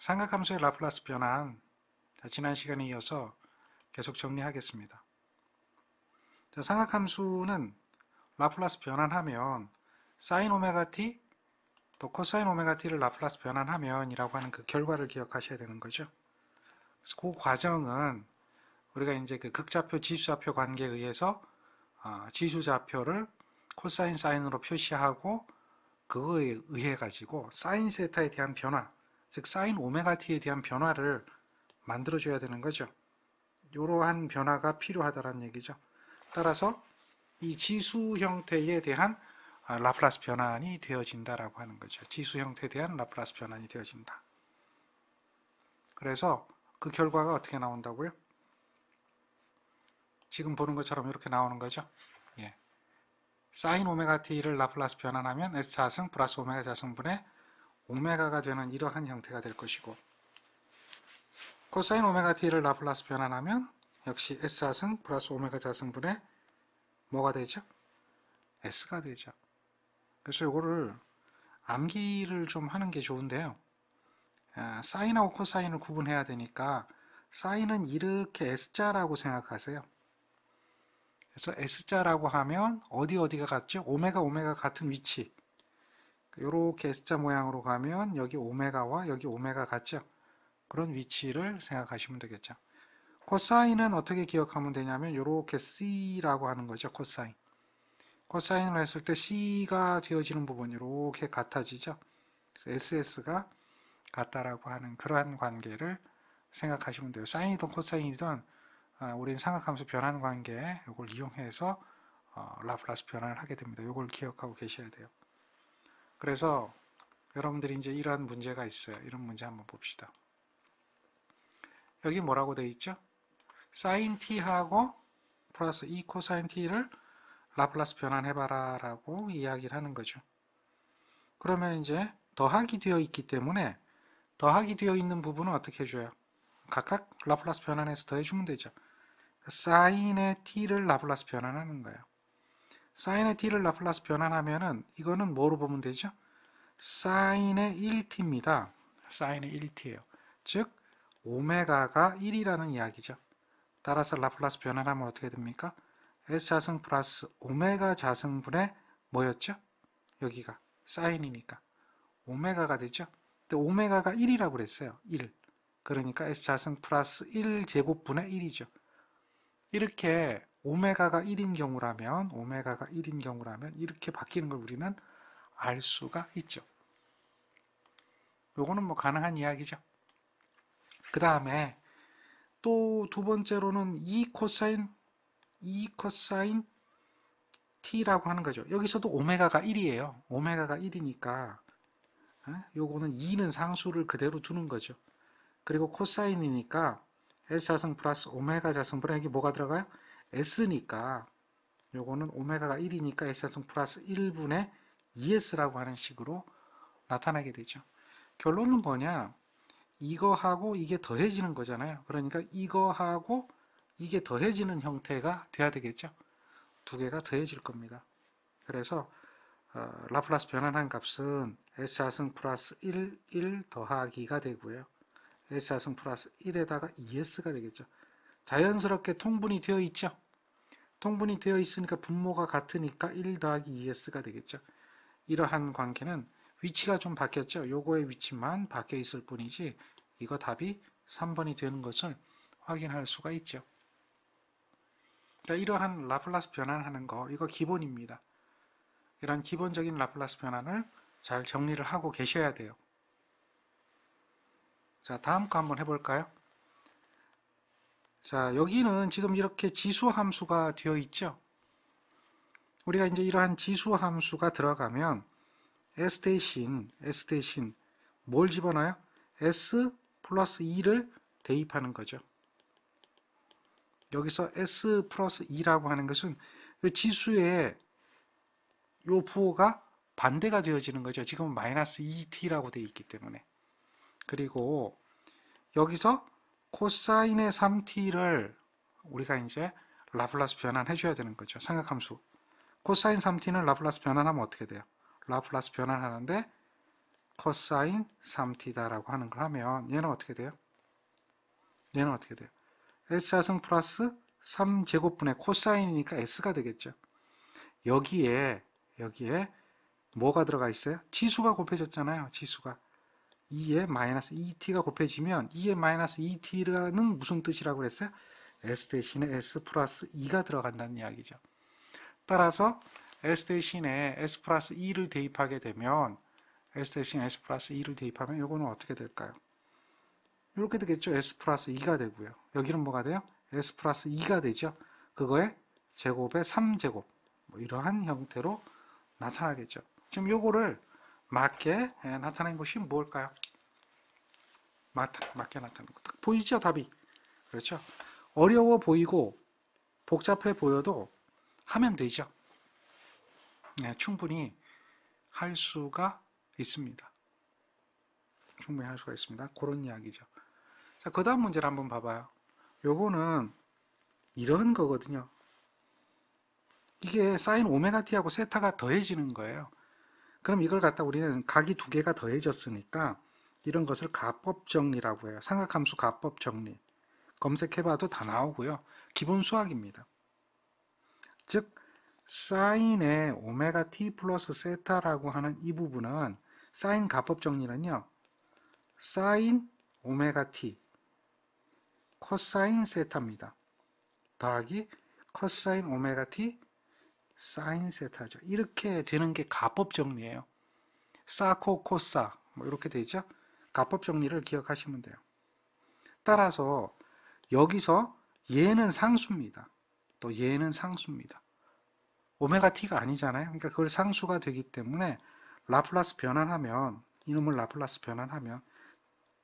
삼각함수의 라플라스 변환, 지난 시간에 이어서 계속 정리하겠습니다. 삼각함수는 라플라스 변환하면 sin 오메가 t 또 코사인 오메가 t를 라플라스 변환하면 이라고 하는 그 결과를 기억하셔야 되는 거죠. 그래서 그 과정은 우리가 이제 그 극좌표 지수좌표 관계에 의해서 지수좌표를 코사인 사인으로 표시하고 그거에 의해 가지고 사인 세타에 대한 변화, 즉 사인 오메가 t에 대한 변화를 만들어줘야 되는 거죠. 이러한 변화가 필요하다는 얘기죠. 따라서 이 지수 형태에 대한 라플라스 변환이 되어진다라고 하는 거죠. 지수 형태에 대한 라플라스 변환이 되어진다. 그래서 그 결과가 어떻게 나온다고요? 지금 보는 것처럼 이렇게 나오는 거죠. 예. 사인 오메가 t를 라플라스 변환하면 S자승 플러스 오메가 자승분의 오메가가 되는 이러한 형태가 될 것이고, 코사인 오메가 t를 라플라스 변환하면 역시 S자승 플러스 오메가 자승분의 뭐가 되죠? S가 되죠. 그래서 이거를 암기를 좀 하는 게 좋은데요. 사인하고 코사인을 구분해야 되니까 사인은 이렇게 S자라고 생각하세요. 그래서 S자라고 하면 어디가 같죠? 오메가 같은 위치. 이렇게 S자 모양으로 가면 여기 오메가와 여기 오메가 같죠? 그런 위치를 생각하시면 되겠죠. 코사인은 어떻게 기억하면 되냐면 이렇게 C라고 하는 거죠. 코사인. 코사인을 했을 때 C가 되어지는 부분이 이렇게 같아지죠. 그래서 SS가 같다라고 하는 그러한 관계를 생각하시면 돼요. 사인이든 코사인이든 우리는 삼각함수 변환 관계 이걸 이용해서 라플라스 변환을 하게 됩니다. 이걸 기억하고 계셔야 돼요. 그래서 여러분들이 이제 이러한 문제가 있어요. 이런 문제 한번 봅시다. 여기 뭐라고 되어 있죠? 사인 t하고 플러스 2 코사인 t를 라플라스 변환해봐라 라고 이야기를 하는 거죠. 그러면 이제 더하기 되어 있기 때문에 더하기 되어 있는 부분은 어떻게 해줘요? 각각 라플라스 변환해서 더해주면 되죠. 사인의 t를 라플라스 변환하는 거예요. 사인의 t를 라플라스 변환하면은 이거는 뭐로 보면 되죠? 사인의 1t입니다. 사인의 1t예요. 즉 오메가가 1이라는 이야기죠. 따라서 라플라스 변환하면 어떻게 됩니까? S자승 플러스 오메가 자승분의 뭐였죠? 여기가 사인이니까 오메가가 되죠. 근데 오메가가 1이라고 그랬어요. 1. 그러니까 S자승 플러스 1제곱분의 1이죠. 이렇게 오메가가 1인 경우라면 이렇게 바뀌는 걸 우리는 알 수가 있죠. 요거는 뭐 가능한 이야기죠. 그 다음에 또 두 번째로는 2 코사인 t라고 하는 거죠. 여기서도 오메가가 1이에요. 오메가가 1이니까 요거는 2는 상수를 그대로 두는 거죠. 그리고 코사인이니까 S자승 플러스 오메가 자승분의 여기 뭐가 들어가요? S니까 요거는 오메가가 1이니까 S자승 플러스 1분의 2S라고 하는 식으로 나타나게 되죠. 결론은 뭐냐? 이거하고 이게 더해지는 거잖아요. 그러니까 이거하고 이게 더해지는 형태가 돼야 되겠죠. 두 개가 더해질 겁니다. 그래서 라플라스 변환한 값은 S자승 플러스 1 더하기가 되고요. S자승 플러스 1에다가 2S가 되겠죠. 자연스럽게 통분이 되어 있죠. 통분이 되어 있으니까 분모가 같으니까 1 더하기 2S가 되겠죠. 이러한 관계는 위치가 좀 바뀌었죠. 요거의 위치만 바뀌어 있을 뿐이지 이거 답이 3번이 되는 것을 확인할 수가 있죠. 그러니까 이러한 라플라스 변환하는 거 이거 기본입니다. 이런 기본적인 라플라스 변환을 잘 정리를 하고 계셔야 돼요. 자, 다음 거 한번 해볼까요? 자, 여기는 지금 이렇게 지수 함수가 되어 있죠. 우리가 이제 이러한 지수 함수가 들어가면 S 대신 뭘 집어넣어요? S 플러스 2를 대입하는 거죠. 여기서 S 플러스 2라고 하는 것은 그 지수의 요 부호가 반대가 되어지는 거죠. 지금은 마이너스 2t라고 되어 있기 때문에. 그리고 여기서 코사인의 3t를 우리가 이제 라플라스 변환해 줘야 되는 거죠. 삼각함수. 코사인 3t는 라플라스 변환하면 어떻게 돼요? 라플라스 변환하는데 코사인 3t다라고 하는 걸 하면 얘는 어떻게 돼요? 얘는 어떻게 돼요? S좌승 플러스 3제곱분의 코사인이니까 S가 되겠죠. 여기에 뭐가 들어가 있어요? 지수가 곱해졌잖아요. 지수가. 2에 마이너스 2t가 곱해지면 2에 마이너스 2t라는 무슨 뜻이라고 그랬어요? S 대신에 S 플러스 2가 들어간다는 이야기죠. 따라서 S 대신에 S 플러스 2를 대입하게 되면 S 대신에 S 플러스 2를 대입하면 이거는 어떻게 될까요? 이렇게 되겠죠. S 플러스 2가 되고요. 여기는 뭐가 돼요? S 플러스 2가 되죠. 그거에 제곱에 3제곱 뭐 이러한 형태로 나타나겠죠. 지금 요거를 맞게 나타낸 것이 뭘까요? 맞게 나타낸 거. 딱 보이죠? 답이. 그렇죠? 어려워 보이고 복잡해 보여도 하면 되죠. 네, 충분히 할 수가 있습니다. 충분히 할 수가 있습니다. 그런 이야기죠. 자, 그 다음 문제를 한번 봐봐요. 요거는 이런 거거든요. 이게 사인 오메가 t하고 세타가 더해지는 거예요. 그럼 이걸 갖다 우리는 각이 두 개가 더해졌으니까 이런 것을 가법 정리라고 해요. 삼각함수 가법 정리. 검색해봐도 다 나오고요. 기본 수학입니다. 즉 사인의 오메가 t 플러스 세타라고 하는 이 부분은 사인 가법 정리는요. 사인 오메가 t 코사인 세타입니다. 더하기 코사인 오메가 t 사인 세타죠. 이렇게 되는 게 가법 정리예요. 사코 코사 뭐 이렇게 되죠. 가법 정리를 기억하시면 돼요. 따라서 여기서 얘는 상수입니다. 또 얘는 상수입니다. 오메가 t가 아니잖아요. 그러니까 그걸 상수가 되기 때문에 라플라스 변환하면 이놈을 라플라스 변환하면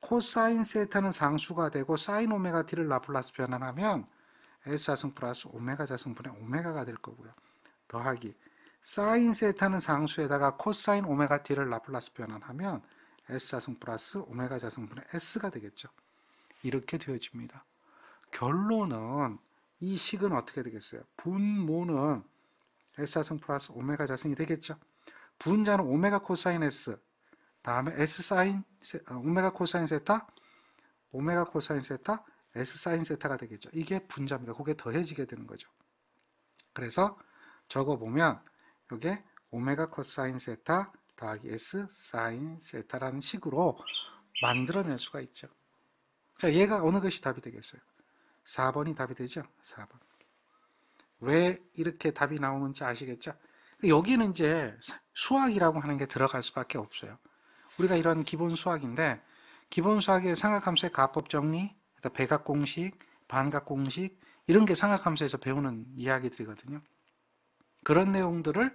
코사인 세타는 상수가 되고 사인 오메가 t를 라플라스 변환하면 S자승 플러스 오메가 자승분의 오메가가 될 거고요. 더하기 사인 세타는 상수에다가 코사인 오메가 t를 라플라스 변환하면 S자승 플러스 오메가 자승분의 S가 되겠죠. 이렇게 되어집니다. 결론은 이 식은 어떻게 되겠어요? 분모는 S자승 플러스 오메가 자승이 되겠죠. 분자는 오메가 코사인 S 다음에 S 사인 오메가 코사인 세타 S 사인 세타가 되겠죠. 이게 분자입니다. 그게 더해지게 되는 거죠. 그래서 적어보면 이게 오메가 코사인 세타 더하기 S 사인 세타라는 식으로 만들어낼 수가 있죠. 자, 얘가 어느 것이 답이 되겠어요? 4번이 답이 되죠? 4번. 왜 이렇게 답이 나오는지 아시겠죠? 여기는 이제 수학이라고 하는 게 들어갈 수밖에 없어요. 우리가 이런 기본 수학인데 기본 수학의 삼각함수의 가법 정리, 배각공식, 반각공식 이런 게 삼각함수에서 배우는 이야기들이거든요. 그런 내용들을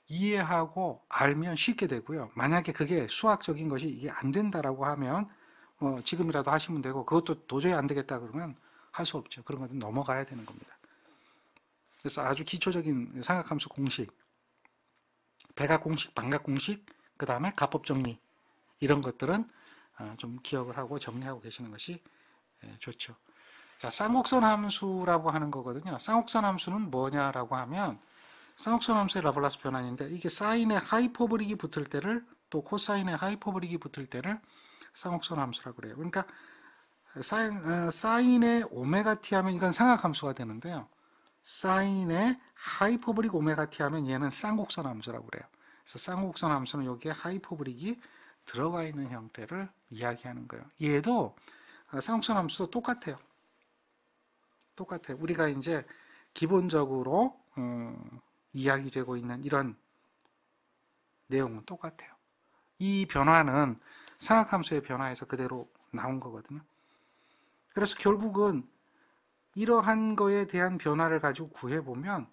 이해하고 알면 쉽게 되고요. 만약에 그게 수학적인 것이 이게 안 된다라고 하면 지금이라도 하시면 되고 그것도 도저히 안 되겠다 그러면 할 수 없죠. 그런 것은 넘어가야 되는 겁니다. 그래서 아주 기초적인 삼각함수 공식, 배각공식, 반각공식, 그 다음에 가법 정리 이런 것들은 좀 기억을 하고 정리하고 계시는 것이 좋죠. 자, 쌍곡선 함수라고 하는 거거든요. 쌍곡선 함수는 뭐냐라고 하면 쌍곡선 함수의 라플라스 변환인데 이게 사인의 하이퍼보릭이 붙을 때를 또 코사인의 하이퍼보릭이 붙을 때를 쌍곡선 함수라고 그래요. 그러니까 사인의 오메가 t 하면 이건 삼각함수가 되는데요. 사인의 하이퍼보릭 오메가 t 하면 얘는 쌍곡선 함수라고 그래요. 그래서 쌍곡선 함수는 여기에 하이퍼보릭이 들어가 있는 형태를 이야기하는 거예요. 얘도 쌍곡선 함수도 똑같아요. 우리가 이제 기본적으로 이야기되고 있는 이런 내용은 똑같아요. 이 변화는 삼각함수의 변화에서 그대로 나온 거거든요. 그래서 결국은 이러한 거에 대한 변화를 가지고 구해보면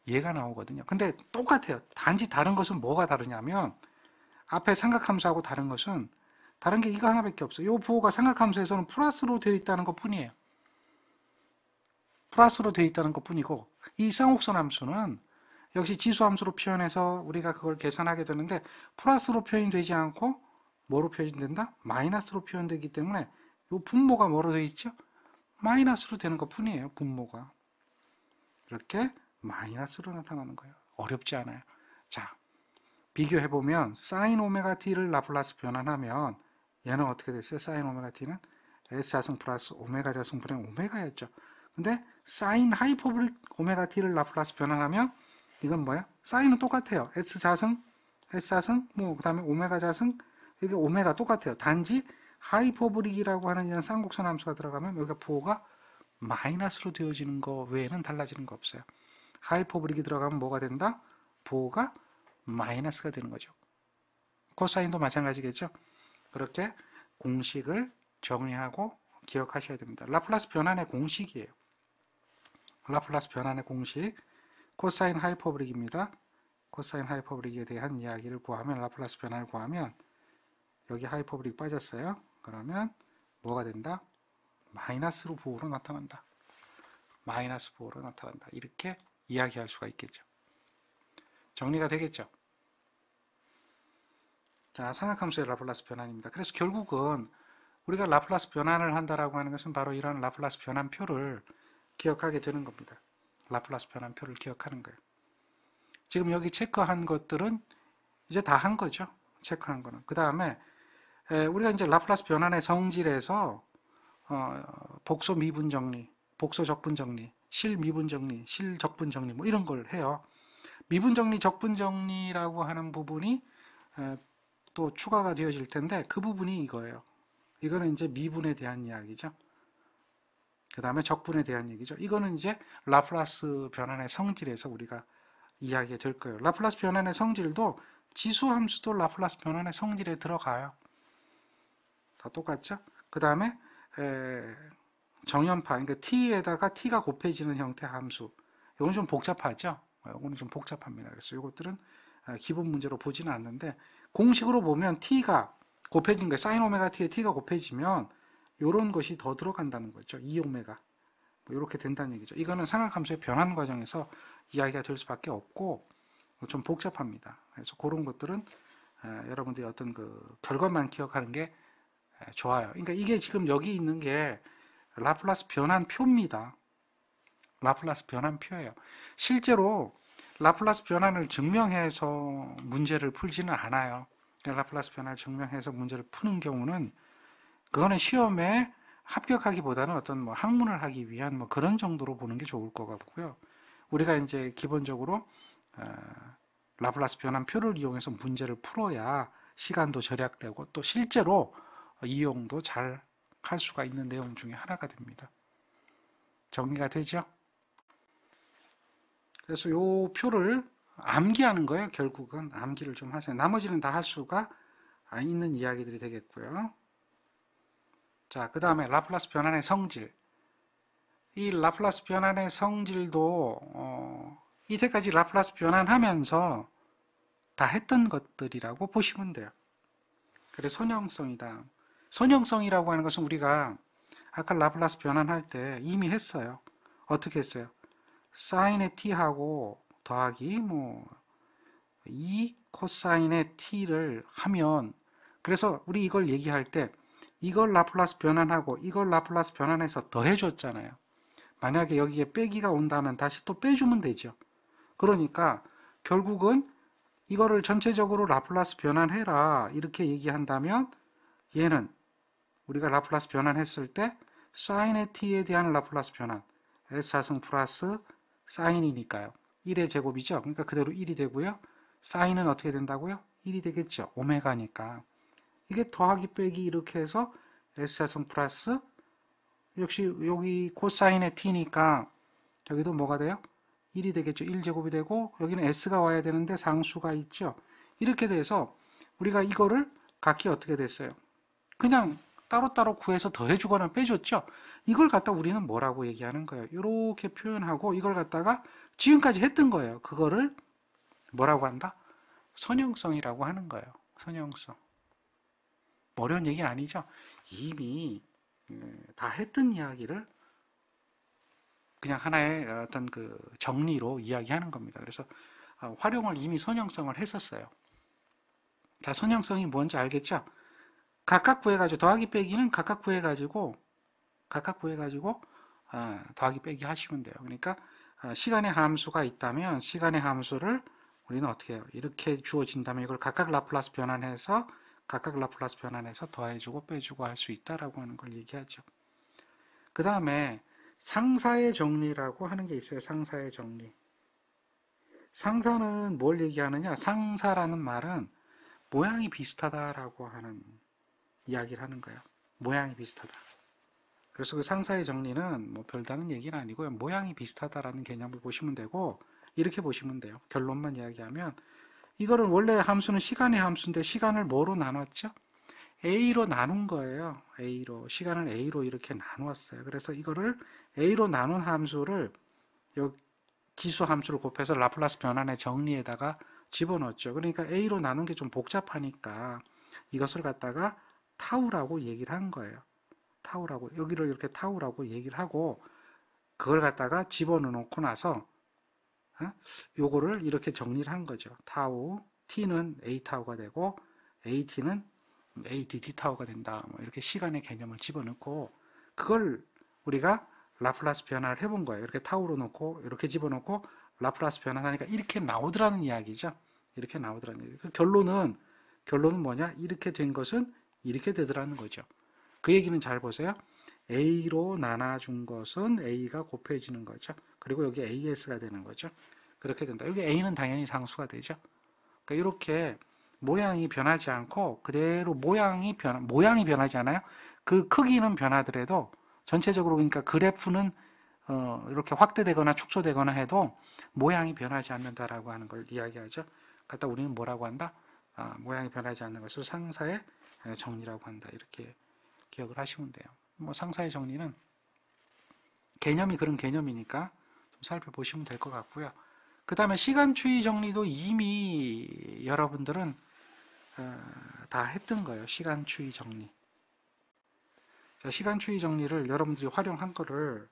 얘가 나오거든요. 근데 똑같아요. 단지 다른 것은 뭐가 다르냐면 앞에 삼각함수하고 다른 것은 다른 게 이거 하나밖에 없어요. 이 부호가 삼각함수에서는 플러스로 되어 있다는 것 뿐이에요. 플러스로 되어 있다는 것 뿐이고 이 쌍곡선 함수는 역시 지수함수로 표현해서 우리가 그걸 계산하게 되는데 플러스로 표현되지 않고 뭐로 표현된다? 마이너스로 표현되기 때문에 이 분모가 뭐로 되어 있죠? 마이너스로 되는 것 뿐이에요. 분모가. 이렇게 마이너스로 나타나는 거예요. 어렵지 않아요. 자, 비교해보면 사인 오메가 t를 라플라스 변환하면 얘는 어떻게 됐어요? 사인 오메가 t는 S자승 플러스 오메가 자승분의 오메가였죠. 근데 사인 하이퍼보릭 오메가 t를 라플라스 변환하면 이건 뭐야? 사인은 똑같아요. S자승, S자승, 뭐 그 다음에 오메가 자승, 이게 오메가 똑같아요. 단지 하이퍼보릭이라고 하는 이런 쌍곡선 함수가 들어가면 여기가 부호가 마이너스로 되어지는 거 외에는 달라지는 거 없어요. 하이퍼보릭이 들어가면 뭐가 된다? 부호가 마이너스가 되는 거죠. 코사인도 마찬가지겠죠. 그렇게 공식을 정리하고 기억하셔야 됩니다. 라플라스 변환의 공식이에요. 라플라스 변환의 공식 코사인 하이퍼보릭입니다. 코사인 하이퍼보릭에 대한 이야기를 구하면 라플라스 변환을 구하면 여기 하이퍼보릭 빠졌어요. 그러면 뭐가 된다? 마이너스로 부호로 나타난다. 마이너스 부호로 나타난다. 이렇게 이야기할 수가 있겠죠. 정리가 되겠죠. 자, 삼각함수의 라플라스 변환입니다. 그래서 결국은 우리가 라플라스 변환을 한다라고 하는 것은 바로 이런 라플라스 변환표를 기억하게 되는 겁니다. 라플라스 변환표를 기억하는 거예요. 지금 여기 체크한 것들은 이제 다 한 거죠. 체크한 거는. 그 다음에 우리가 이제 라플라스 변환의 성질에서 복소 미분 정리, 복소 적분 정리, 실 미분 정리, 실 적분 정리 뭐 이런 걸 해요. 미분 정리, 적분 정리라고 하는 부분이 또 추가가 되어질 텐데 그 부분이 이거예요. 이거는 이제 미분에 대한 이야기죠. 그 다음에 적분에 대한 얘기죠. 이거는 이제 라플라스 변환의 성질에서 우리가 이야기가 될 거예요. 라플라스 변환의 성질도 지수함수도 라플라스 변환의 성질에 들어가요. 다 똑같죠? 그 다음에 정연파, 그러니까 t에다가 t가 곱해지는 형태 함수. 이건 좀 복잡하죠? 이거는 좀 복잡합니다. 그래서 이것들은 기본 문제로 보지는 않는데 공식으로 보면 t가 곱해진 거, 사인 오메가 t에 t가 곱해지면 이런 것이 더 들어간다는 거죠. 2오메가. 뭐 이렇게 된다는 얘기죠. 이거는 삼각함수의 변환 과정에서 이야기가 될 수밖에 없고 좀 복잡합니다. 그래서 그런 것들은 여러분들이 어떤 그 결과만 기억하는 게 좋아요. 그러니까 이게 지금 여기 있는 게 라플라스 변환표입니다. 라플라스 변환표예요. 실제로 라플라스 변환을 증명해서 문제를 풀지는 않아요. 라플라스 변환을 증명해서 문제를 푸는 경우는 그거는 시험에 합격하기보다는 어떤 뭐 학문을 하기 위한 뭐 그런 정도로 보는 게 좋을 것 같고요. 우리가 이제 기본적으로 라플라스 변환표를 이용해서 문제를 풀어야 시간도 절약되고 또 실제로 이용도 잘 할 수가 있는 내용 중에 하나가 됩니다. 정리가 되죠? 그래서 이 표를 암기하는 거예요. 결국은 암기를 좀 하세요. 나머지는 다 할 수가 있는 이야기들이 되겠고요. 자, 그 다음에 라플라스 변환의 성질. 이 라플라스 변환의 성질도 이때까지 라플라스 변환하면서 다 했던 것들이라고 보시면 돼요. 그래서 선형성이다. 선형성이라고 하는 것은 우리가 아까 라플라스 변환할 때 이미 했어요. 어떻게 했어요? 사인의 t하고 더하기 뭐 2 코사인의 t를 하면 그래서 우리 이걸 얘기할 때 이걸 라플라스 변환하고 이걸 라플라스 변환해서 더해줬잖아요. 만약에 여기에 빼기가 온다면 다시 또 빼주면 되죠. 그러니까 결국은 이거를 전체적으로 라플라스 변환해라 이렇게 얘기한다면 얘는 우리가 라플라스 변환했을 때 사인의 t에 대한 라플라스 변환 S사승 플러스 사인이니까요. 1의 제곱이죠. 그러니까 그대로 1이 되고요. 사인은 어떻게 된다고요? 1이 되겠죠. 오메가니까. 이게 더하기 빼기 이렇게 해서 S사승 플러스 역시 여기 코사인의 t니까 여기도 뭐가 돼요? 1이 되겠죠. 1제곱이 되고 여기는 S가 와야 되는데 상수가 있죠. 이렇게 돼서 우리가 이거를 각기 어떻게 됐어요? 그냥 따로따로 구해서 더해주거나 빼줬죠. 이걸 갖다 우리는 뭐라고 얘기하는 거예요? 이렇게 표현하고 이걸 갖다가 지금까지 했던 거예요. 그거를 뭐라고 한다? 선형성이라고 하는 거예요. 선형성. 어려운 얘기 아니죠? 이미 다 했던 이야기를 그냥 하나의 어떤 그 정리로 이야기하는 겁니다. 그래서 활용을 이미 선형성을 했었어요. 자, 선형성이 뭔지 알겠죠? 각각 구해가지고 더하기 빼기는 각각 구해가지고 더하기 빼기 하시면 돼요. 그러니까 시간의 함수가 있다면 시간의 함수를 우리는 어떻게 해요? 이렇게 주어진다면 이걸 각각 라플라스 변환해서 더해주고 빼주고 할 수 있다라고 하는 걸 얘기하죠. 그 다음에 상사의 정리라고 하는 게 있어요. 상사의 정리. 상사는 뭘 얘기하느냐? 상사라는 말은 모양이 비슷하다라고 하는 이야기를 하는 거예요. 모양이 비슷하다. 그래서 그 상사의 정리는 뭐 별다른 얘기는 아니고요. 모양이 비슷하다라는 개념을 보시면 되고, 이렇게 보시면 돼요. 결론만 이야기하면 이거는 원래 함수는 시간의 함수인데 시간을 뭐로 나눴죠? A로 나눈 거예요. A로. 시간을 A로 이렇게 나누었어요. 그래서 이거를 A로 나눈 함수를 지수 함수를 곱해서 라플라스 변환의 정리에다가 집어넣었죠. 그러니까 A로 나눈 게 좀 복잡하니까 이것을 갖다가 타우라고 얘기를 한 거예요. 타우라고. 여기를 이렇게 타우라고 얘기를 하고 그걸 갖다가 집어넣고 나서 요거를 이렇게 정리를 한 거죠. 타우, t는 a 타우가 되고 at는 a dt 타우가 된다. 뭐 이렇게 시간의 개념을 집어넣고 그걸 우리가 라플라스 변화를 해본 거예요. 이렇게 타우로 놓고 이렇게 집어넣고 라플라스 변환하니까 이렇게 나오더라는 이야기죠. 이렇게 나오더라는 이야기. 결론은 뭐냐? 이렇게 된 것은 이렇게 되더라는 거죠. 그 얘기는 잘 보세요. A로 나눠준 것은 A가 곱해지는 거죠. 그리고 여기 AS가 되는 거죠. 그렇게 된다. 여기 A는 당연히 상수가 되죠. 그러니까 이렇게 모양이 변하지 않고 그대로 모양이 변하지 않아요. 그 크기는 변하더라도 전체적으로 그러니까 그래프는 이렇게 확대되거나 축소되거나 해도 모양이 변하지 않는다라고 하는 걸 이야기하죠. 갖다 우리는 뭐라고 한다? 모양이 변하지 않는 것을 상사의 정리라고 한다. 이렇게 기억을 하시면 돼요. 뭐 상사의 정리는 개념이 그런 개념이니까 좀 살펴보시면 될 것 같고요. 그 다음에 시간추이 정리도 이미 여러분들은 다 했던 거예요. 시간추이 정리. 자, 시간추이 정리를 여러분들이 활용한 거를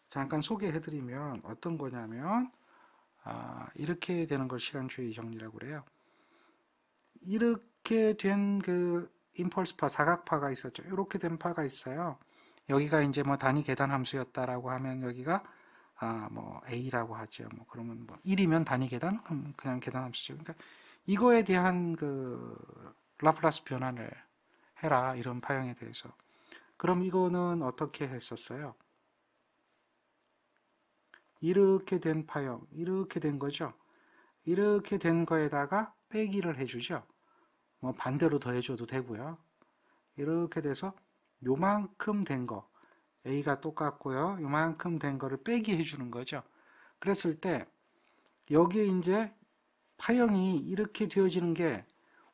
잠깐 소개해드리면 어떤 거냐면 이렇게 되는 걸 시간추이 정리라고 그래요. 이렇게 된 그 임펄스파, 사각파가 있었죠. 이렇게 된 파가 있어요. 여기가 이제 뭐 단위 계단 함수였다라고 하면 여기가 뭐 A라고 하죠. 뭐 그러면 뭐 1이면 단위 계단, 그냥 계단 함수죠. 그러니까 이거에 대한 그 라플라스 변환을 해라 이런 파형에 대해서. 그럼 이거는 어떻게 했었어요? 이렇게 된 파형, 이렇게 된 거죠. 이렇게 된 거에다가 빼기를 해주죠. 뭐 반대로 더해줘도 되고요. 이렇게 돼서 요만큼 된 거, A가 똑같고요. 요만큼 된 거를 빼기 해주는 거죠. 그랬을 때 여기에 이제 파형이 이렇게 되어지는 게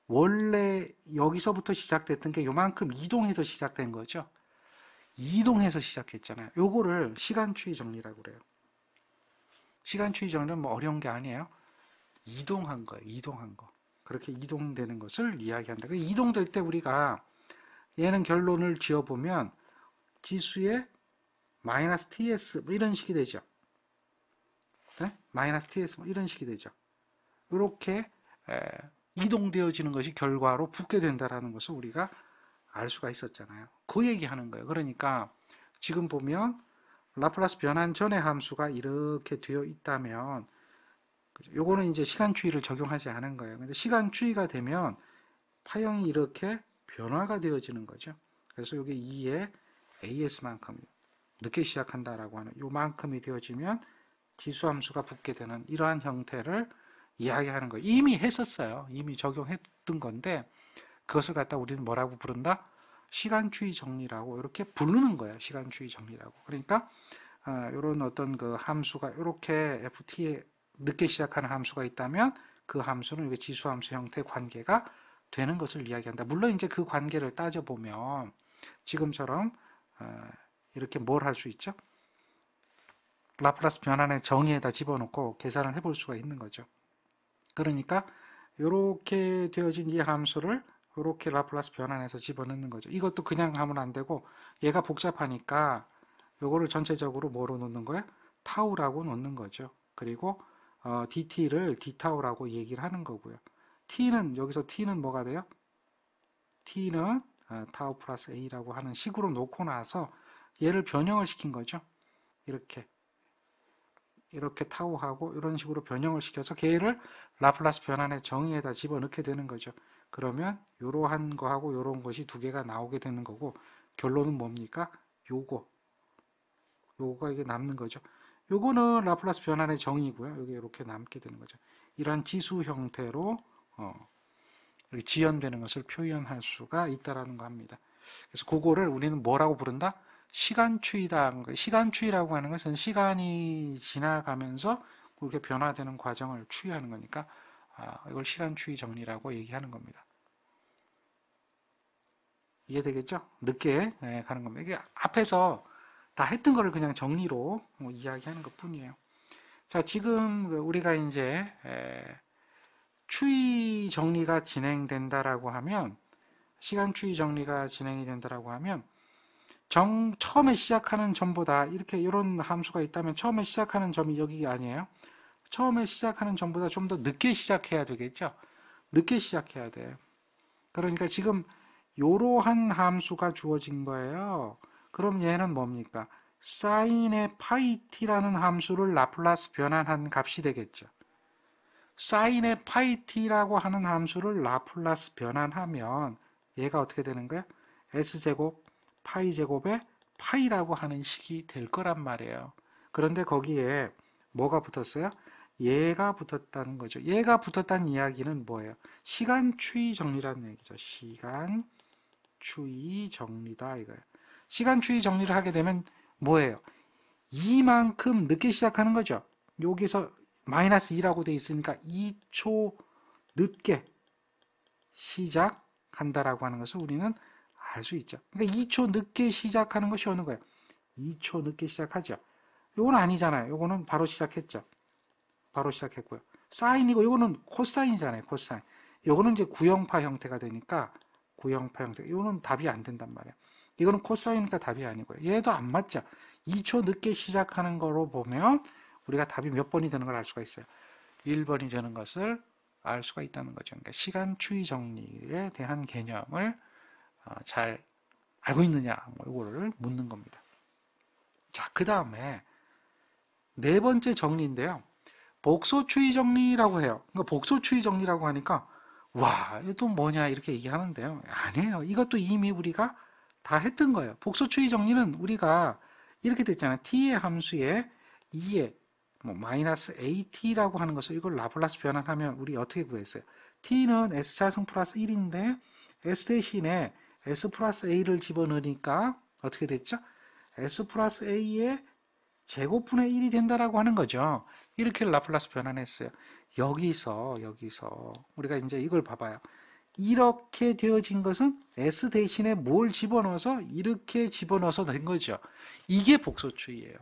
원래 여기서부터 시작됐던 게 요만큼 이동해서 시작된 거죠. 이동해서 시작했잖아요. 요거를 시간추이 정리라고 그래요. 시간추이 정리는 뭐 어려운 게 아니에요. 이동한 거예요. 이동한 거. 그렇게 이동되는 것을 이야기한다. 이동될 때 우리가 얘는 결론을 지어보면 지수의 마이너스 ts 뭐 이런 식이 되죠. 네? 마이너스 ts 뭐 이런 식이 되죠. 이렇게 이동되어지는 것이 결과로 붙게 된다라는 것을 우리가 알 수가 있었잖아요. 그 얘기하는 거예요. 그러니까 지금 보면 라플라스 변환 전의 함수가 이렇게 되어 있다면 요거는 이제 시간추이를 적용하지 않은 거예요. 근데 시간추이가 되면 파형이 이렇게 변화가 되어지는 거죠. 그래서 여기 2에 AS만큼 늦게 시작한다라고 하는 요만큼이 되어지면 지수함수가 붙게 되는 이러한 형태를 이야기하는 거예요. 이미 했었어요. 이미 적용했던 건데 그것을 갖다 우리는 뭐라고 부른다? 시간추이 정리라고 이렇게 부르는 거예요. 시간추이 정리라고. 그러니까 이런 어떤 그 함수가 이렇게 FT에 늦게 시작하는 함수가 있다면 그 함수는 이게 지수함수 형태의 관계가 되는 것을 이야기한다. 물론 이제 그 관계를 따져보면 지금처럼 이렇게 뭘 할 수 있죠? 라플라스 변환의 정의에다 집어넣고 계산을 해볼 수가 있는 거죠. 그러니까 이렇게 되어진 이 함수를 이렇게 라플라스 변환해서 집어넣는 거죠. 이것도 그냥 하면 안 되고 얘가 복잡하니까 요거를 전체적으로 뭐로 놓는 거야? 타우라고 놓는 거죠. 그리고 dt를 d타우라고 얘기를 하는 거고요. 여기서 t는 뭐가 돼요? t는 타우 플러스 a라고 하는 식으로 놓고 나서 얘를 변형을 시킨 거죠. 이렇게 이렇게 타우하고 이런 식으로 변형을 시켜서 걔를 라플라스 변환의 정의에다 집어넣게 되는 거죠. 그러면 이러한 거하고 이런 것이 두 개가 나오게 되는 거고 결론은 뭡니까? 요거가 이게 남는 거죠. 요거는 라플라스 변환의 정의고요. 이게 이렇게 남게 되는 거죠. 이러한 지수 형태로 지연되는 것을 표현할 수가 있다라는 거 합니다. 그래서 그거를 우리는 뭐라고 부른다? 시간추이다. 시간추이라고 하는 것은 시간이 지나가면서 그렇게 변화되는 과정을 추이하는 거니까 이걸 시간추이 정리라고 얘기하는 겁니다. 이해되겠죠? 늦게 가는 겁니다. 이게 앞에서 다 했던 거를 그냥 정리로 이야기하는 것 뿐이에요. 자, 지금 우리가 이제 추이 정리가 진행된다라고 하면 시간 추이 정리가 진행이 된다라고 하면 처음에 시작하는 점보다 이렇게 이런 함수가 있다면 처음에 시작하는 점이 여기 아니에요. 처음에 시작하는 점보다 좀 더 늦게 시작해야 되겠죠. 늦게 시작해야 돼요. 그러니까 지금 이러한 함수가 주어진 거예요. 그럼 얘는 뭡니까? 사인의 파이 t라는 함수를 라플라스 변환한 값이 되겠죠. 사인의 파이 t라고 하는 함수를 라플라스 변환하면 얘가 어떻게 되는 거야? s제곱 파이 제곱에 파이라고 하는 식이 될 거란 말이에요. 그런데 거기에 뭐가 붙었어요? 얘가 붙었다는 거죠. 얘가 붙었다는 이야기는 뭐예요? 시간 추이 정리라는 얘기죠. 시간 추이 정리다 이거예요. 시간 추이 정리를 하게 되면 뭐예요? 이만큼 늦게 시작하는 거죠. 여기서 마이너스 2라고 돼 있으니까 2초 늦게 시작한다라고 하는 것을 우리는 알 수 있죠. 그러니까 2초 늦게 시작하는 것이 어느 거예요? 2초 늦게 시작하죠. 요건 아니잖아요. 요거는 바로 시작했죠. 바로 시작했고요. 사인이고 요거는 코사인이잖아요. 코사인. 요거는 이제 구형파 형태가 되니까 구형파 형태. 요거는 답이 안 된단 말이에요. 이거는 코사인이니까 답이 아니고요. 얘도 안 맞죠. 2초 늦게 시작하는 거로 보면 우리가 답이 몇 번이 되는 걸 알 수가 있어요. 1번이 되는 것을 알 수가 있다는 거죠. 그러니까 시간 추이 정리에 대한 개념을 잘 알고 있느냐, 뭐 이거를 묻는 겁니다. 자, 그 다음에 네 번째 정리인데요. 복소 추이 정리라고 해요. 그러니까 복소 추이 정리라고 하니까 와, 이게 또 뭐냐 이렇게 얘기하는데요. 아니에요. 이것도 이미 우리가 다 했던 거예요. 복소 추이 정리는 우리가 이렇게 됐잖아요. t의 함수에 2에 뭐 마이너스 at라고 하는 것을 이걸 라플라스 변환하면 우리 어떻게 구했어요? t는 s차승 플러스 1인데 s 대신에 s 플러스 a를 집어넣으니까 어떻게 됐죠? s 플러스 a의 제곱분의 1이 된다라고 하는 거죠. 이렇게 라플라스 변환했어요. 여기서 우리가 이제 이걸 봐봐요. 이렇게 되어진 것은 s 대신에 뭘 집어넣어서 이렇게 집어넣어서 된 거죠. 이게 복소추이예요.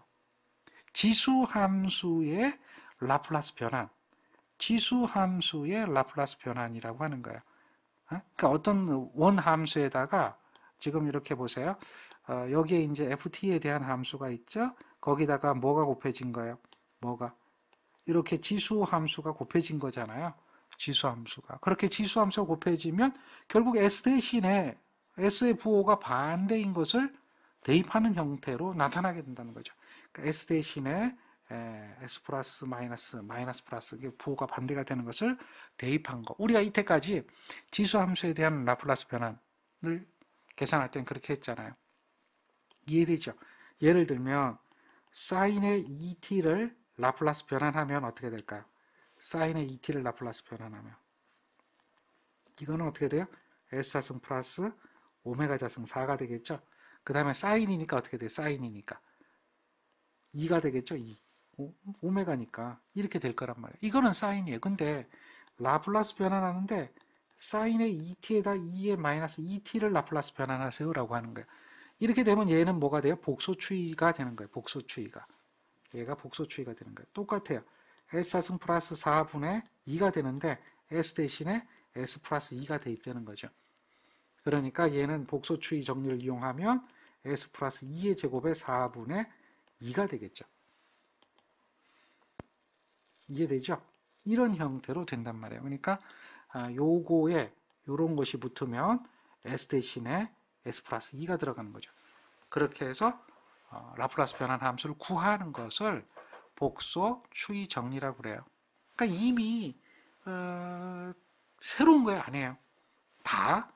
지수함수의 라플라스 변환, 지수함수의 라플라스 변환이라고 하는 거예요. 그러니까 어떤 원함수에다가 지금 이렇게 보세요. 여기에 이제 ft에 대한 함수가 있죠. 거기다가 뭐가 곱해진 거예요? 뭐가? 이렇게 지수함수가 곱해진 거잖아요. 지수함수가. 그렇게 지수함수가 곱해지면 결국 s 대신에 s의 부호가 반대인 것을 대입하는 형태로 나타나게 된다는 거죠. 그러니까 s 대신에 s 플러스 마이너스 플러스 부호가 반대가 되는 것을 대입한 거. 우리가 이때까지 지수함수에 대한 라플라스 변환을 계산할 땐 그렇게 했잖아요. 이해되죠? 예를 들면 사인의 2t를 라플라스 변환하면 어떻게 될까요? 사인의 2t를 라플라스 변환하면 이거는 어떻게 돼요? s자승 플러스 오메가 자승 4가 되겠죠? 그 다음에 사인이니까 어떻게 돼요? 사인이니까 2가 되겠죠? 2. 오메가니까 이렇게 될 거란 말이에요. 이거는 사인이에요. 근데 라플라스 변환하는데 사인의 2t에다 2의 마이너스 2t를 라플라스 변환하세요 라고 하는 거예요. 이렇게 되면 얘는 뭐가 돼요? 복소추이가 되는 거예요. 복소추이가. 얘가 복소추이가 되는 거예요. 똑같아요. s자승 플러스 4분의 2가 되는데 s 대신에 s 플러스 2가 대입되는 거죠. 그러니까 얘는 복소추이 정리를 이용하면 s 플러스 2의 제곱에 4분의 2가 되겠죠. 이해되죠? 이런 형태로 된단 말이에요. 그러니까 요거에 요런 것이 붙으면 s 대신에 s 플러스 2가 들어가는 거죠. 그렇게 해서 라플라스 변환 함수를 구하는 것을 복소 추이 정리라고 그래요. 그러니까 이미 새로운 거 아니에요. 다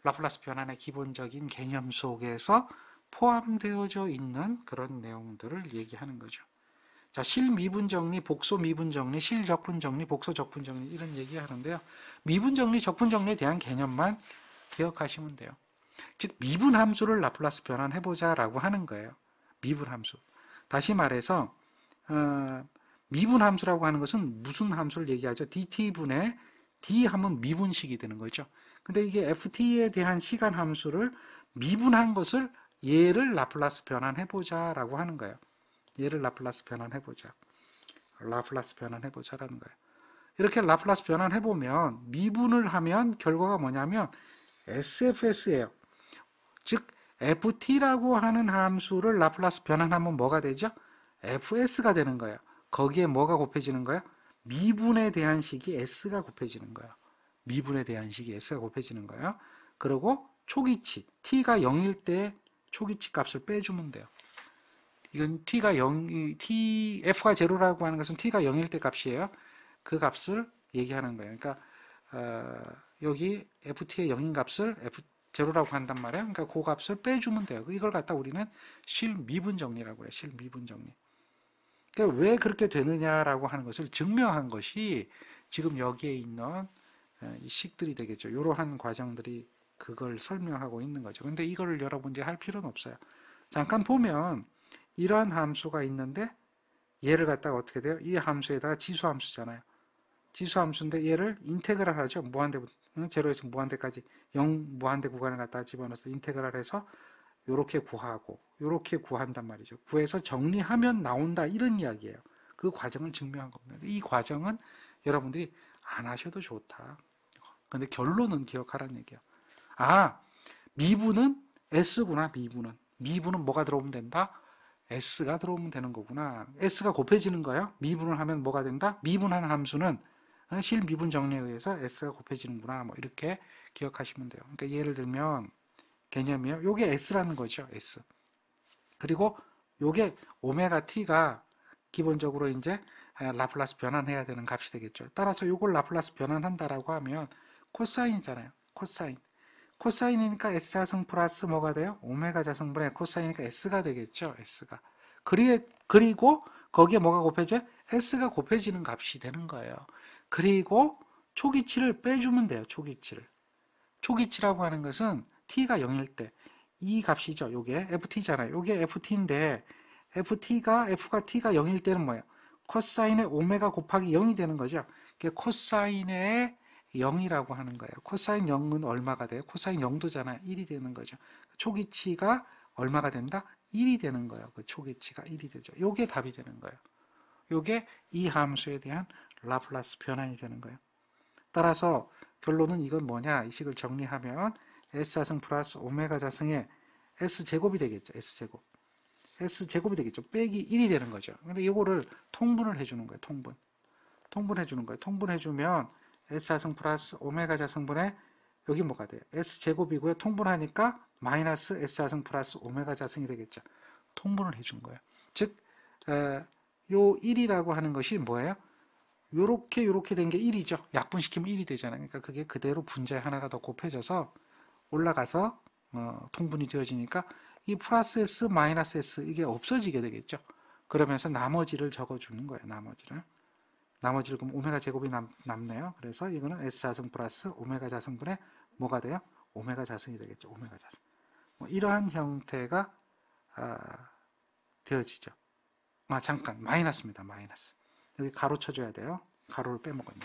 라플라스 변환의 기본적인 개념 속에서 포함되어져 있는 그런 내용들을 얘기하는 거죠. 자, 실미분 정리, 복소 미분 정리, 실적분 정리, 복소 적분 정리 이런 얘기 하는데요. 미분 정리, 적분 정리에 대한 개념만 기억하시면 돼요. 즉 미분 함수를 라플라스 변환해보자 라고 하는 거예요. 미분 함수. 다시 말해서 미분 함수라고 하는 것은 무슨 함수를 얘기하죠? dt분의 d 하면 미분식이 되는 거죠. 근데 이게 ft에 대한 시간 함수를 미분한 것을 얘를 라플라스 변환해보자 라고 하는 거예요. 얘를 라플라스 변환해보자. 라플라스 변환해보자라는 거예요. 이렇게 라플라스 변환해보면 미분을 하면 결과가 뭐냐면 SFS예요. 즉 ft라고 하는 함수를 라플라스 변환하면 뭐가 되죠? fs가 되는 거예요. 거기에 뭐가 곱해지는 거예요? 미분에 대한 식이 s가 곱해지는 거예요. 미분에 대한 식이 s가 곱해지는 거예요. 그리고 초기치, t가 0일 때 초기치 값을 빼주면 돼요. 이건 t가 0, f가 0라고 하는 것은 t가 0일 때 값이에요. 그 값을 얘기하는 거예요. 그러니까 여기 ft의 0인 값을 f0라고 한단 말이에요. 그러니까 그 값을 빼주면 돼요. 이걸 갖다 우리는 실미분 정리라고 해요. 실미분 정리. 그러니까 왜 그렇게 되느냐라고 하는 것을 증명한 것이 지금 여기에 있는 이 식들이 되겠죠. 이러한 과정들이 그걸 설명하고 있는 거죠. 근데 이거를 여러분들이 할 필요는 없어요. 잠깐 보면 이러한 함수가 있는데 얘를 갖다가 어떻게 돼요? 이 함수에다가 지수 함수잖아요. 지수 함수인데 얘를 인테그랄 하죠. 무한대, 제로에서 무한대까지 0 무한대 구간을 갖다가 집어넣어서 인테그랄 해서 요렇게 구하고 요렇게 구한단 말이죠. 구해서 정리하면 나온다 이런 이야기예요. 그 과정을 증명한 겁니다. 이 과정은 여러분들이 안 하셔도 좋다. 근데 결론은 기억하라는 얘기예요. 아, 미분은 S구나. 미분은 뭐가 들어오면 된다? S가 들어오면 되는 거구나. S가 곱해지는 거예요. 미분을 하면 뭐가 된다? 미분한 함수는 실미분 정리에 의해서 S가 곱해지는구나. 뭐 이렇게 기억하시면 돼요. 그러니까 예를 들면 개념이요. 요게 S라는 거죠. S. 그리고 요게 오메가 T가 기본적으로 이제 라플라스 변환해야 되는 값이 되겠죠. 따라서 요걸 라플라스 변환한다라고 하면 코사인이잖아요. 코사인. 코사인이니까 S자승 플러스 뭐가 돼요? 오메가 자승분의 코사인이니까 S가 되겠죠. S가. 그리고 거기에 뭐가 곱해져? S가 곱해지는 값이 되는 거예요. 그리고 초기치를 빼주면 돼요. 초기치를. 초기치라고 하는 것은 t가 0일 때 이 값이죠. 요게 ft잖아요. 요게 ft인데 f가 t가 0일 때는 뭐예요? 코사인의 오메가 곱하기 0이 되는 거죠. 그게 코사인의 0이라고 하는 거예요. 코사인 0은 얼마가 돼요? 코사인 0도잖아요. 1이 되는 거죠. 초기치가 얼마가 된다? 1이 되는 거예요. 그 초기치가 1이 되죠. 요게 답이 되는 거예요. 요게 이 함수에 대한 라플라스 변환이 되는 거예요. 따라서 결론은 이건 뭐냐? 이 식을 정리하면 S자승 플러스 오메가 자승의 S제곱이 되겠죠. S제곱. S제곱이 되겠죠. 빼기 1이 되는 거죠. 근데 이거를 통분을 해주는 거예요. 통분해주는 거예요. 통분해주면 S자승 플러스 오메가 자승분의 여기 뭐가 돼요? S제곱이고요. 통분하니까 마이너스 S자승 플러스 오메가 자승이 되겠죠. 통분을 해준 거예요. 즉, 요 1이라고 하는 것이 뭐예요? 요렇게 된 게 1이죠. 약분시키면 1이 되잖아요. 그러니까 그게 그대로 분자에 하나가 더 곱해져서 올라가서 통분이 되어지니까 이 플러스 S 마이너스 S 이게 없어지게 되겠죠. 그러면서 나머지를 적어주는 거예요. 나머지를 그럼 오메가 제곱이 남네요. 그래서 이거는 S 자승 플러스 오메가 자승분의 뭐가 돼요? 오메가 자승이 되겠죠. 오메가 자승. 뭐 이러한 형태가 되어지죠. 잠깐 마이너스입니다. 마이너스. 여기 가로 쳐줘야 돼요. 가로를 빼먹었네.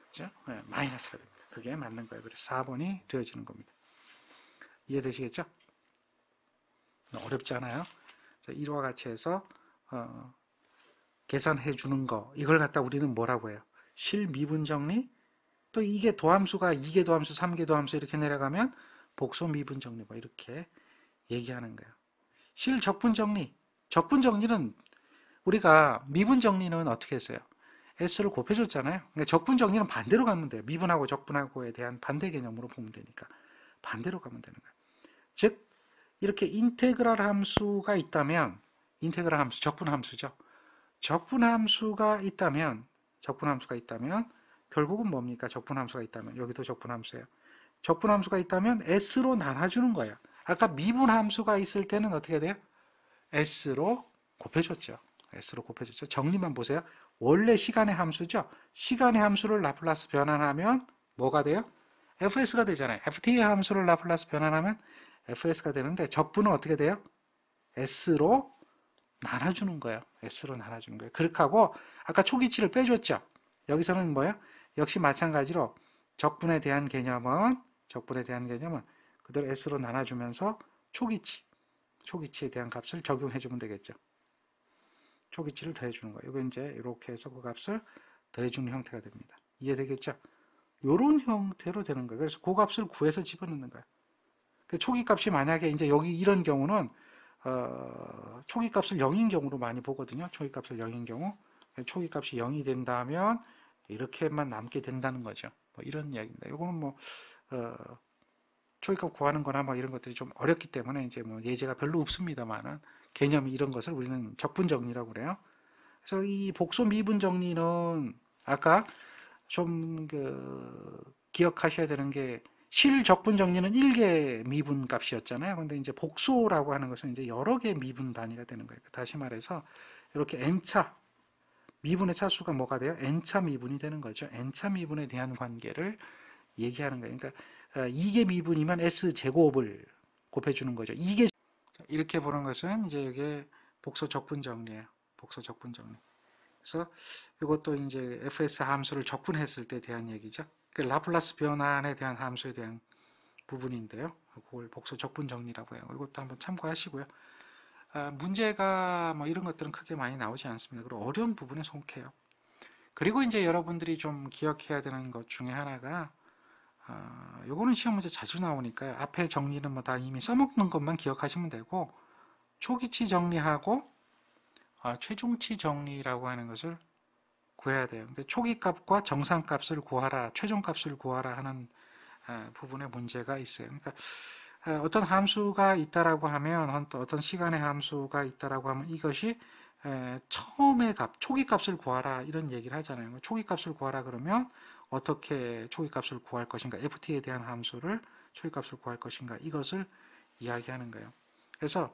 그죠? 네, 마이너스가 됩니다. 그게 맞는 거예요. 그래서 4번이 되어지는 겁니다. 이해되시겠죠? 어렵지 않아요? 자, 이와 같이 해서 계산해 주는 거 이걸 갖다 우리는 뭐라고 해요? 실미분 정리 또 이게 도함수가 2개 도함수 3개 도함수 이렇게 내려가면 복소 미분 정리 뭐 이렇게 얘기하는 거예요. 실적분 정리 적분 정리는 우리가 미분 정리는 어떻게 했어요? S를 곱해줬잖아요. 그러니까 적분 정리는 반대로 가면 돼요. 미분하고 적분하고에 대한 반대 개념으로 보면 되니까 반대로 가면 되는 거예요. 즉 이렇게 인테그랄 함수가 있다면 인테그랄 함수, 적분 함수죠. 적분함수가 있다면 결국은 뭡니까? 적분함수가 있다면 여기도 적분함수예요. 적분함수가 있다면 S로 나눠주는 거예요. 아까 미분함수가 있을 때는 어떻게 돼요? S로 곱해줬죠. S로 곱해줬죠. 정리만 보세요. 원래 시간의 함수죠. 시간의 함수를 라플라스 변환하면 뭐가 돼요? fs가 되잖아요. ft의 함수를 라플라스 변환하면 fs가 되는데 적분은 어떻게 돼요? s로 나눠주는 거예요. s로 나눠주는 거예요. 그렇게 하고 아까 초기치를 빼줬죠. 여기서는 뭐예요? 역시 마찬가지로 적분에 대한 개념은 그대로 s로 나눠주면서 초기치에 대한 값을 적용해주면 되겠죠. 초기치를 더해주는 거예요. 이거 이제 이렇게 해서 그 값을 더해주는 형태가 됩니다. 이해되겠죠? 이런 형태로 되는 거예요. 그래서 그 값을 구해서 집어넣는 거예요. 그 초기 값이 만약에 이제 여기 이런 경우는 초기 값을 0인 경우로 많이 보거든요. 초기 값을 0인 경우. 초기 값이 0이 된다면 이렇게만 남게 된다는 거죠. 뭐 이런 이야기입니다. 이거는 뭐 초기 값 구하는 거나 뭐 이런 것들이 좀 어렵기 때문에 이제 뭐 예제가 별로 없습니다만은 개념이 이런 것을 우리는 적분 정리라고 그래요. 그래서 이 복소 미분 정리는 아까 좀 기억하셔야 되는 게 실적분 정리는 1개 미분 값이었잖아요. 근데 이제 복소라고 하는 것은 이제 여러 개 미분 단위가 되는 거예요. 다시 말해서 이렇게 n차 미분의 차수가 뭐가 돼요? n차 미분이 되는 거죠. n차 미분에 대한 관계를 얘기하는 거예요. 그러니까 2개 미분이면 s 제곱을 곱해주는 거죠. 2개 이렇게 보는 것은 이제 이게 복소 적분 정리예요. 복소 적분 정리. 그래서 이것도 이제 fs 함수를 적분했을 때 대한 얘기죠. 그 라플라스 변환에 대한 함수에 대한 부분인데요. 그걸 복소 적분 정리라고 해요. 이것도 한번 참고하시고요. 문제가 뭐 이런 것들은 크게 많이 나오지 않습니다. 그리고 어려운 부분에 속해요. 그리고 이제 여러분들이 좀 기억해야 되는 것 중에 하나가 요거는 시험 문제 자주 나오니까요. 앞에 정리는 뭐 다 이미 써먹는 것만 기억하시면 되고 초기치 정리하고 최종치 정리라고 하는 것을 구해야 돼요. 그러니까 초기값과 정상값을 구하라, 최종값을 구하라 하는 부분에 문제가 있어요. 그러니까 어떤 함수가 있다라고 하면 어떤 시간의 함수가 있다라고 하면 이것이 처음의 값, 초기값을 구하라 이런 얘기를 하잖아요. 초기값을 구하라 그러면 어떻게 초기값을 구할 것인가, ft에 대한 함수를 초기값을 구할 것인가 이것을 이야기하는 거예요. 그래서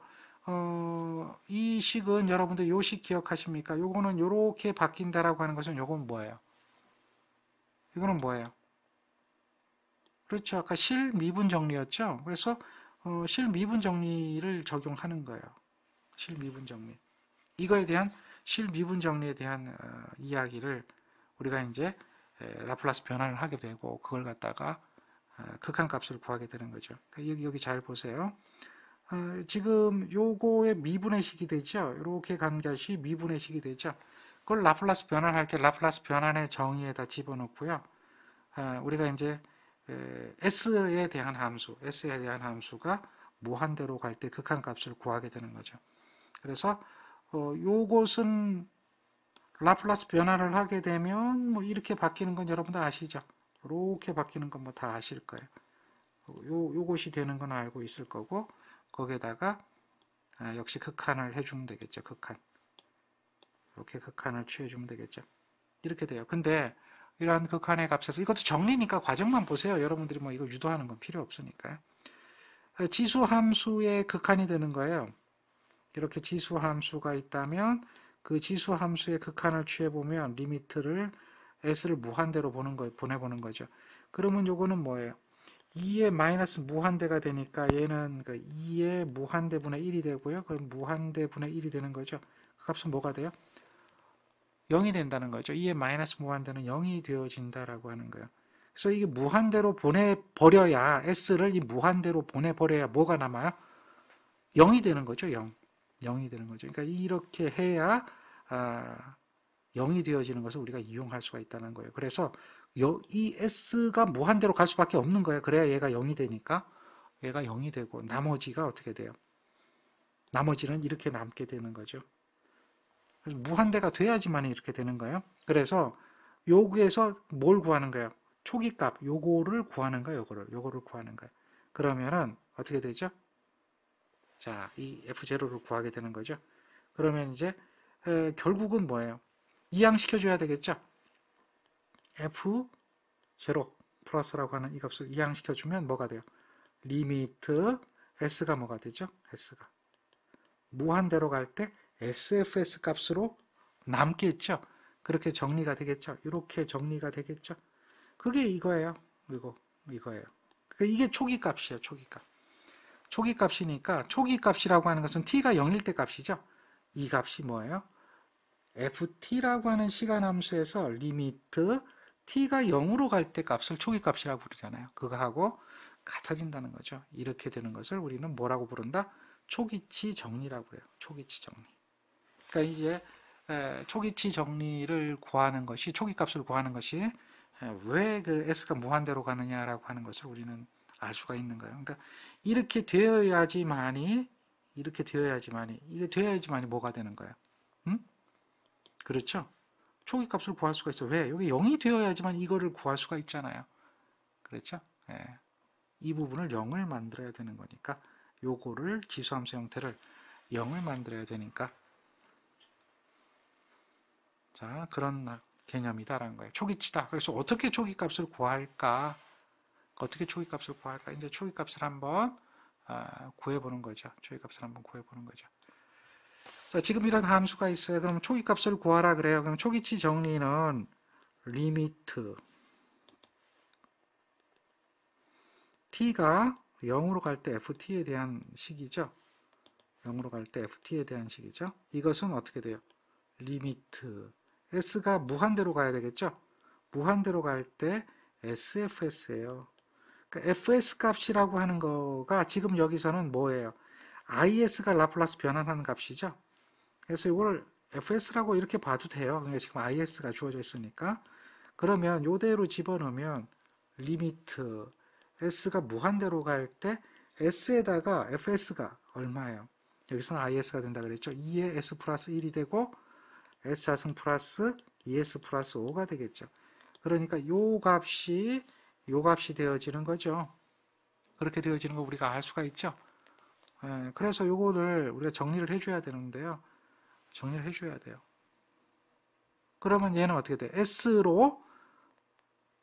이 식은 여러분들 요 식 기억하십니까? 요거는 요렇게 바뀐다라고 하는 것은 요건 뭐예요? 이거는 뭐예요? 그렇죠. 아까 실미분 정리였죠. 그래서 실미분 정리를 적용하는 거예요. 실미분 정리. 이거에 대한 실미분 정리에 대한 이야기를 우리가 이제 라플라스 변환을 하게 되고 그걸 갖다가 극한값을 구하게 되는 거죠. 그러니까 여기 잘 보세요. 지금 요거의 미분의식이 되죠. 이렇게 간 것이 미분의식이 되죠. 그걸 라플라스 변환할 때 라플라스 변환의 정의에다 집어넣고요. 우리가 이제 S에 대한 함수가 무한대로 갈 때 극한값을 구하게 되는 거죠. 그래서 요것은 라플라스 변환을 하게 되면 뭐 이렇게 바뀌는 건 여러분들 아시죠? 이렇게 바뀌는 건 뭐 다 아실 거예요. 요것이 되는 건 알고 있을 거고 거기에다가 역시 극한을 해주면 되겠죠. 극한. 이렇게 극한을 취해주면 되겠죠. 이렇게 돼요. 근데 이러한 극한의 값에서 이것도 정리니까 과정만 보세요. 여러분들이 뭐 이거 유도하는 건 필요 없으니까요. 지수 함수의 극한이 되는 거예요. 이렇게 지수 함수가 있다면 그 지수 함수의 극한을 취해보면 리미트를 s를 무한대로 보내보는 거죠. 그러면 요거는 뭐예요? 2의 마이너스 무한대가 되니까 얘는 2의 무한대분의 1이 되고요. 그럼 무한대분의 1이 되는 거죠. 그 값은 뭐가 돼요? 0이 된다는 거죠. 2의 마이너스 무한대는 0이 되어진다라고 하는 거예요. 그래서 이게 무한대로 보내버려야 s를 이 무한대로 보내버려야 뭐가 남아요? 0이 되는 거죠. 0이 되는 거죠. 그러니까 이렇게 해야 0이 되어지는 것을 우리가 이용할 수가 있다는 거예요. 그래서 이 s가 무한대로 갈 수밖에 없는 거예요. 그래야 얘가 0이 되니까 얘가 0이 되고 나머지가 어떻게 돼요? 나머지는 이렇게 남게 되는 거죠. 무한대가 돼야지만 이렇게 되는 거예요. 그래서 여기에서 뭘 구하는 거예요? 초기값 요거를 구하는 거예요. 요거를 구하는 거예요. 그러면은 어떻게 되죠? 자, 이 f0를 구하게 되는 거죠. 그러면 이제 결국은 뭐예요? 이항시켜줘야 되겠죠? F0 플러스라고 하는 이 값을 이항시켜주면 뭐가 돼요? 리미트 S가 뭐가 되죠? S가 무한대로 갈 때 SFS 값으로 남겠죠? 그렇게 정리가 되겠죠? 이렇게 정리가 되겠죠? 그게 이거예요. 이거예요. 이게 초기 값이에요. 초기 값. 초기 값이니까 초기 값이라고 하는 것은 t가 0일 때 값이죠. 이 값이 뭐예요? ft라고 하는 시간 함수에서 리미트 t가 0으로 갈 때 값을 초기 값이라고 부르잖아요. 그거하고 같아진다는 거죠. 이렇게 되는 것을 우리는 뭐라고 부른다? 초기치 정리라고 그래요. 초기치 정리. 그러니까 이제 초기치 정리를 구하는 것이 초기 값을 구하는 것이 왜 그 s가 무한대로 가느냐라고 하는 것을 우리는 알 수가 있는 거예요. 그러니까 이렇게 되어야지만이 이게 되어야지만이 뭐가 되는 거예요? 음? 그렇죠? 초기 값을 구할 수가 있어. 왜? 여기 0이 되어야지만 이거를 구할 수가 있잖아요. 그렇죠? 예. 이 부분을 0을 만들어야 되는 거니까 요거를 지수함수 형태를 0을 만들어야 되니까 자 그런 개념이다라는 거예요. 초기치다. 그래서 어떻게 초기값을 구할까? 이제 초기값을 한번 구해보는 거죠. 초기값을 한번 구해보는 거죠. 자, 지금 이런 함수가 있어요. 그럼 초기값을 구하라 그래요. 그럼 초기치 정리는 리미트 t가 0으로 갈 때 ft에 대한 식이죠. 0으로 갈 때 ft에 대한 식이죠. 이것은 어떻게 돼요? 리미트 s가 무한대로 가야 되겠죠. 무한대로 갈 때 sfs예요. 그러니까 fs 값이라고 하는 거가 지금 여기서는 뭐예요? is가 라플라스 변환하는 값이죠. 그래서 이걸 fs라고 이렇게 봐도 돼요. 그러니까 지금 is가 주어져 있으니까. 그러면 이대로 집어넣으면 리미트 s가 무한대로 갈 때 s에다가 fs가 얼마예요? 여기서는 is가 된다 그랬죠. 2에 s 플러스 1이 되고 s자승 플러스 2s 플러스 5가 되겠죠. 그러니까 요 값이 되어지는 거죠. 그렇게 되어지는 거 우리가 알 수가 있죠. 그래서 요거를 우리가 정리를 해줘야 되는데요. 정리를 해줘야 돼요. 그러면 얘는 어떻게 돼? s로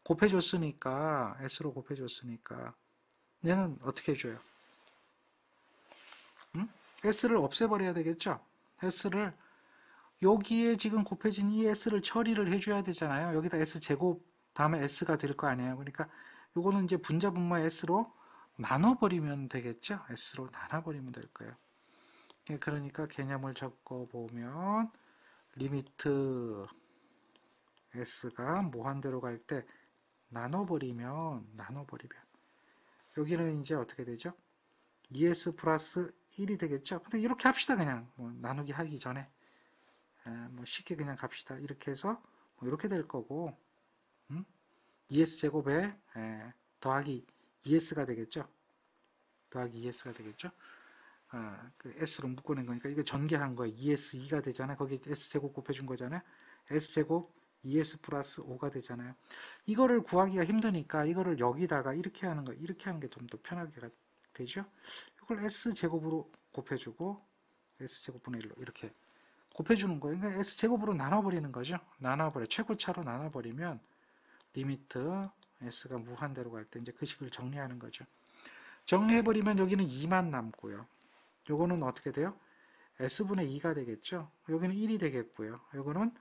곱해줬으니까 얘는 어떻게 해줘요? s를 없애버려야 되겠죠? s를 여기에 지금 곱해진 이 s를 처리를 해줘야 되잖아요. 여기다 s제곱 다음에 s가 될 거 아니에요. 그러니까 요거는 이제 분자분모의 s로 나눠버리면 되겠죠. s로 나눠버리면 될 거예요. 그러니까 개념을 적어보면 리미트 s가 무한대로 갈 때 나눠버리면 여기는 이제 어떻게 되죠? 2s 플러스 1이 되겠죠. 근데 이렇게 합시다. 그냥 뭐 나누기 하기 전에 뭐 쉽게 그냥 갑시다. 이렇게 해서 뭐 이렇게 될 거고 2s 제곱에 더하기 2s가 되겠죠. 더하기 2s가 되겠죠. 그 s로 묶어낸 거니까 이거 전개한 거예요. 2s2가 되잖아요. 거기 s제곱 곱해준 거잖아요. s제곱 2s 플러스 5가 되잖아요. 이거를 구하기가 힘드니까 이거를 여기다가 이렇게 하는 게 좀 더 편하게 되죠. 이걸 s제곱으로 곱해주고 s제곱분의 1로 이렇게 곱해주는 거예요. 그러니까 s제곱으로 나눠버리는 거죠. 최고차로 나눠버리면 리미트 s가 무한대로 갈 때 이제 그 식을 정리하는 거죠. 정리해버리면 여기는 2만 남고요. 요거는 어떻게 돼요? s분의 2가 되겠죠. 여기는 1이 되겠고요. 요거는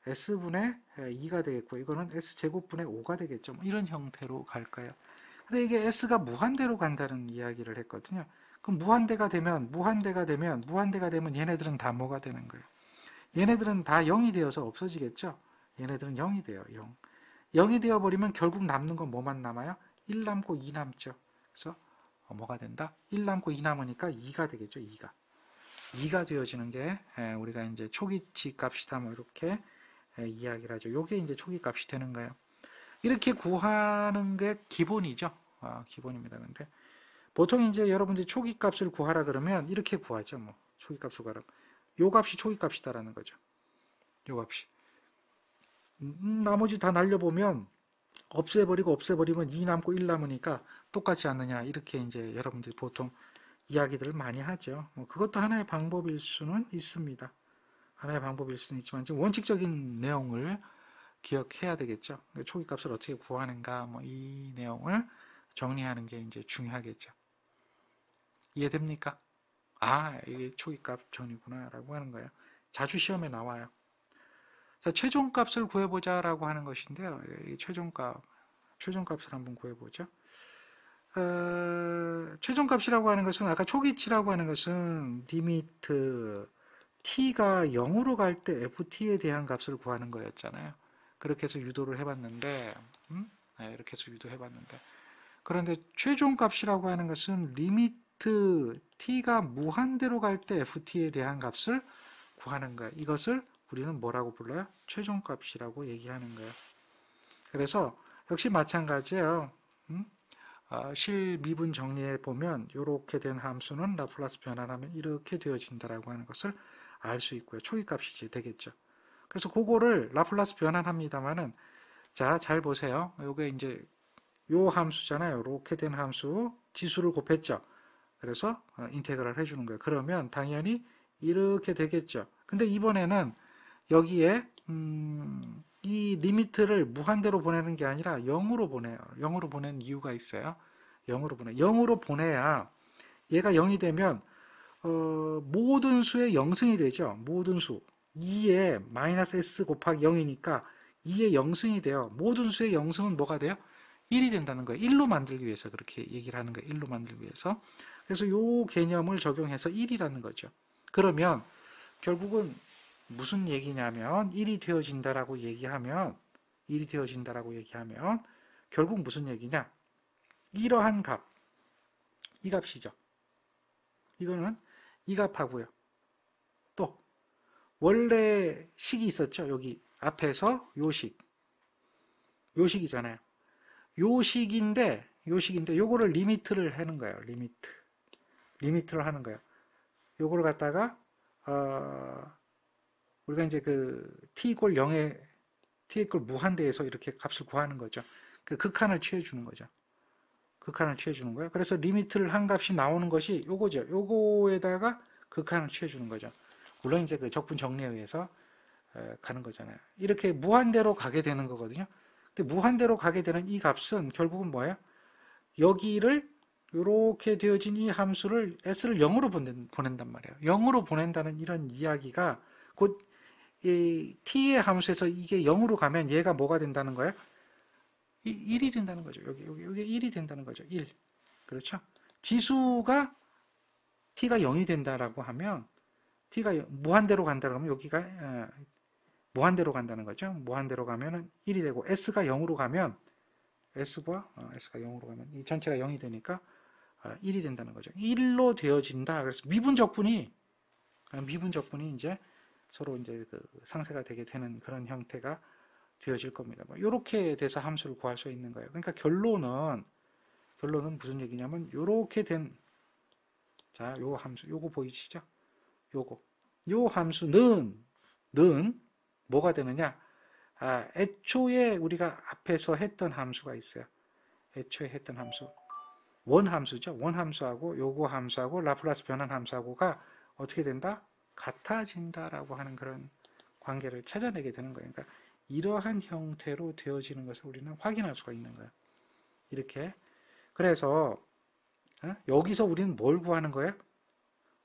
s분의 2가 되겠고 이거는 s제곱분의 5가 되겠죠. 이런 형태로 갈까요? 근데 이게 s가 무한대로 간다는 이야기를 했거든요. 그럼 무한대가 되면 얘네들은 다 뭐가 되는 거예요? 얘네들은 다 0이 되어서 없어지겠죠. 얘네들은 0이 돼요. 0. 0이 되어버리면 결국 남는 건 뭐만 남아요? 1 남고 2 남죠. 그래서 뭐가 된다? 1 남고 2 남으니까 2가 되겠죠. 2가 되어지는 게 우리가 이제 초기치 값이다 뭐 이렇게 이야기를 하죠. 요게 이제 초기 값이 되는 거예요. 이렇게 구하는 게 기본이죠. 기본입니다. 근데 보통 이제 여러분들이 초기 값을 구하라 그러면 이렇게 구하죠. 뭐 초기 값을 구하라. 요 값이 초기 값이다라는 거죠. 요 값이. 나머지 다 날려보면 없애버리면 2 남고 1 남으니까 똑같지 않느냐 이렇게 이제 여러분들이 보통 이야기들을 많이 하죠. 뭐 그것도 하나의 방법일 수는 있습니다. 하나의 방법일 수는 있지만 지금 원칙적인 내용을 기억해야 되겠죠. 초기 값을 어떻게 구하는가 뭐 이 내용을 정리하는 게 이제 중요하겠죠. 이해됩니까? 아, 이게 초기 값 정리구나라고 하는 거예요. 자주 시험에 나와요. 자, 최종값을 구해보자라고 하는 것인데요. 이 최종값을 한번 구해보죠. 최종값이라고 하는 것은 아까 초기치라고 하는 것은 리미트 t가 0으로 갈 때 ft에 대한 값을 구하는 거였잖아요. 그렇게 해서 유도를 해봤는데, 네, 이렇게 해서 유도해봤는데, 그런데 최종값이라고 하는 것은 리미트 t가 무한대로 갈 때 ft에 대한 값을 구하는 거예요. 이것을 우리는 뭐라고 불러요? 최종값이라고 얘기하는 거예요. 그래서 역시 마찬가지예요. 실미분 정리해 보면 이렇게 된 함수는 라플라스 변환하면 이렇게 되어진다라고 하는 것을 알 수 있고요. 초기값이 되겠죠. 그래서 그거를 라플라스 변환합니다만은 자, 잘 보세요. 요게 이제 요 함수잖아요. 이렇게 된 함수 지수를 곱했죠. 그래서 인테그랄 해주는 거예요. 그러면 당연히 이렇게 되겠죠. 근데 이번에는 여기에 이 리미트를 무한대로 보내는 게 아니라 0으로 보내요. 0으로 보내는 이유가 있어요. 0으로 보내. 0으로 보내야 얘가 0이 되면 모든 수의 0승이 되죠. 모든 수. 2에 마이너스 s 곱하기 0이니까 2의 0승이 돼요. 모든 수의 0승은 뭐가 돼요? 1이 된다는 거예요. 1로 만들기 위해서 그렇게 얘기를 하는 거예요. 1로 만들기 위해서. 그래서 이 개념을 적용해서 1이라는 거죠. 그러면 결국은 무슨 얘기냐면 1이 되어진다라고 얘기하면 결국 무슨 얘기냐? 이러한 값, 이 값이죠. 이거는 이 값하고요. 또 원래 식이 있었죠. 여기 앞에서 요식이잖아요. 요식인데 요거를 리미트를 하는 거예요. 리미트를 하는 거예요. 요거를 갖다가 우리가 이제 그 t 이퀄 0에 t 이퀄 무한대에서 이렇게 값을 구하는 거죠. 그 극한을 취해 주는 거죠. 극한을 취해 주는 거예요. 그래서 리미트를 한 값이 나오는 것이 요거죠. 요거에다가 극한을 취해 주는 거죠. 물론 이제 그 적분 정리에 의해서 가는 거잖아요. 이렇게 무한대로 가게 되는 거거든요. 근데 무한대로 가게 되는 이 값은 결국은 뭐예요? 여기를 이렇게 되어진 이 함수를 s를 0으로 보낸단 말이에요. 0으로 보낸다는 이런 이야기가 곧 이 t의 함수에서 이게 0으로 가면 얘가 뭐가 된다는 거예요? 1이 된다는 거죠. 여기 1이 된다는 거죠. 1. 그렇죠? 지수가 t가 0이 된다라고 하면 t가 무한대로 간다고 하면 여기가 무한대로 간다는 거죠. 무한대로 가면은 1이 되고 s가 0으로 가면 s가 0으로 가면 이 전체가 0이 되니까 1이 된다는 거죠. 1로 되어진다. 그래서 미분적분이 이제 서로 이제 그 상쇄가 되게 되는 그런 형태가 되어질 겁니다. 뭐 이렇게 돼서 함수를 구할 수 있는 거예요. 그러니까 결론은 무슨 얘기냐면 이렇게 된 자, 요 함수 요거 보이시죠? 요 함수는 뭐가 되느냐? 애초에 우리가 앞에서 했던 함수가 있어요. 애초에 했던 함수. 원함수죠. 원함수하고 요거 함수하고 라플라스 변환 함수하고가 어떻게 된다? 같아진다라고 하는 그런 관계를 찾아내게 되는 거예요. 그러니까 이러한 형태로 되어지는 것을 우리는 확인할 수가 있는 거예요. 이렇게. 그래서 여기서 우리는 뭘 구하는 거예요?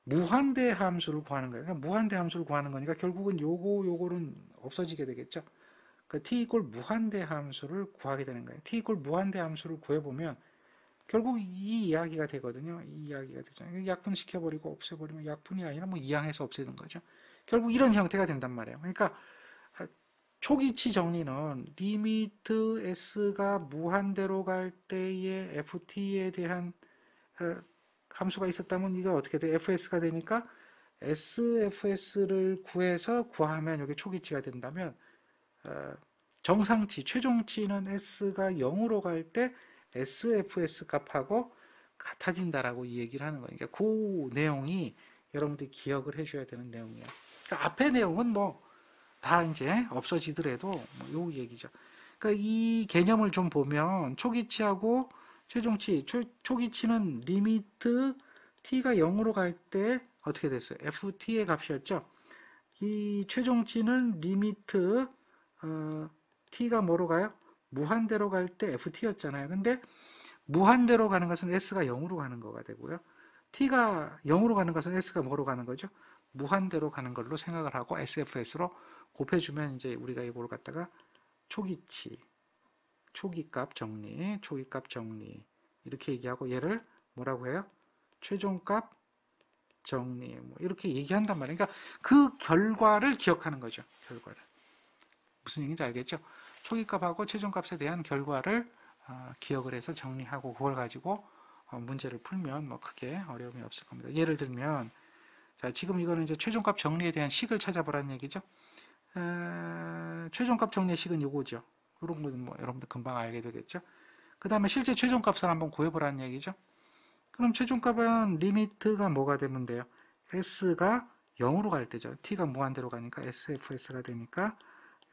무한대 함수를 구하는 거예요. 그러니까 무한대 함수를 구하는 거니까 결국은 요거는 없어지게 되겠죠. 그러니까 t 이꼴 무한대 함수를 구하게 되는 거예요. t 이꼴 무한대 함수를 구해보면 결국 이 이야기가 되거든요. 이 이야기가 되잖아요. 약분시켜버리고 없애버리면 약분이 아니라 뭐 이항해서 없애는 거죠. 결국 이런 형태가 된단 말이에요. 그러니까 초기치 정리는 리미트 s가 무한대로 갈 때의 ft에 대한 함수가 있었다면 이거 어떻게 돼? fs가 되니까 sfs를 구해서 구하면 이게 초기치가 된다면 정상치, 최종치는 s가 0으로 갈 때 sfs 값하고 같아진다라고 이 얘기를 하는 거예요. 그러니까 그 내용이 여러분들이 기억을 해줘야 되는 내용이에요. 그러니까 앞의 내용은 뭐 다 이제 없어지더라도 요 얘기죠. 그러니까 이 개념을 좀 보면 초기치하고 최종치, 초기치는 리미트 t가 0으로 갈 때 어떻게 됐어요? ft의 값이었죠. 이 최종치는 리미트 t가 뭐로 가요? 무한대로 갈 때 ft였잖아요. 근데 무한대로 가는 것은 s가 0으로 가는 거가 되고요. t가 0으로 가는 것은 s가 뭐로 가는 거죠? 무한대로 가는 걸로 생각을 하고 sfs로 곱해주면 이제 우리가 이걸 갖다가 초기치, 초기값 정리, 초기값 정리 이렇게 얘기하고 얘를 뭐라고 해요? 최종값 정리 뭐 이렇게 얘기한단 말이에요. 그러니까 그 결과를 기억하는 거죠. 결과를. 무슨 얘기인지 알겠죠? 초기값하고 최종값에 대한 결과를 기억을 해서 정리하고 그걸 가지고 문제를 풀면 뭐 크게 어려움이 없을 겁니다. 예를 들면 자, 지금 이거는 이제 최종값 정리에 대한 식을 찾아보라는 얘기죠. 최종값 정리의 식은 이거죠. 이런 건 뭐 여러분들 금방 알게 되겠죠. 그 다음에 실제 최종값을 한번 구해보라는 얘기죠. 그럼 최종값은 리미트가 뭐가 되면 돼요? s가 0으로 갈 때죠. t가 무한대로 가니까 sfs가 되니까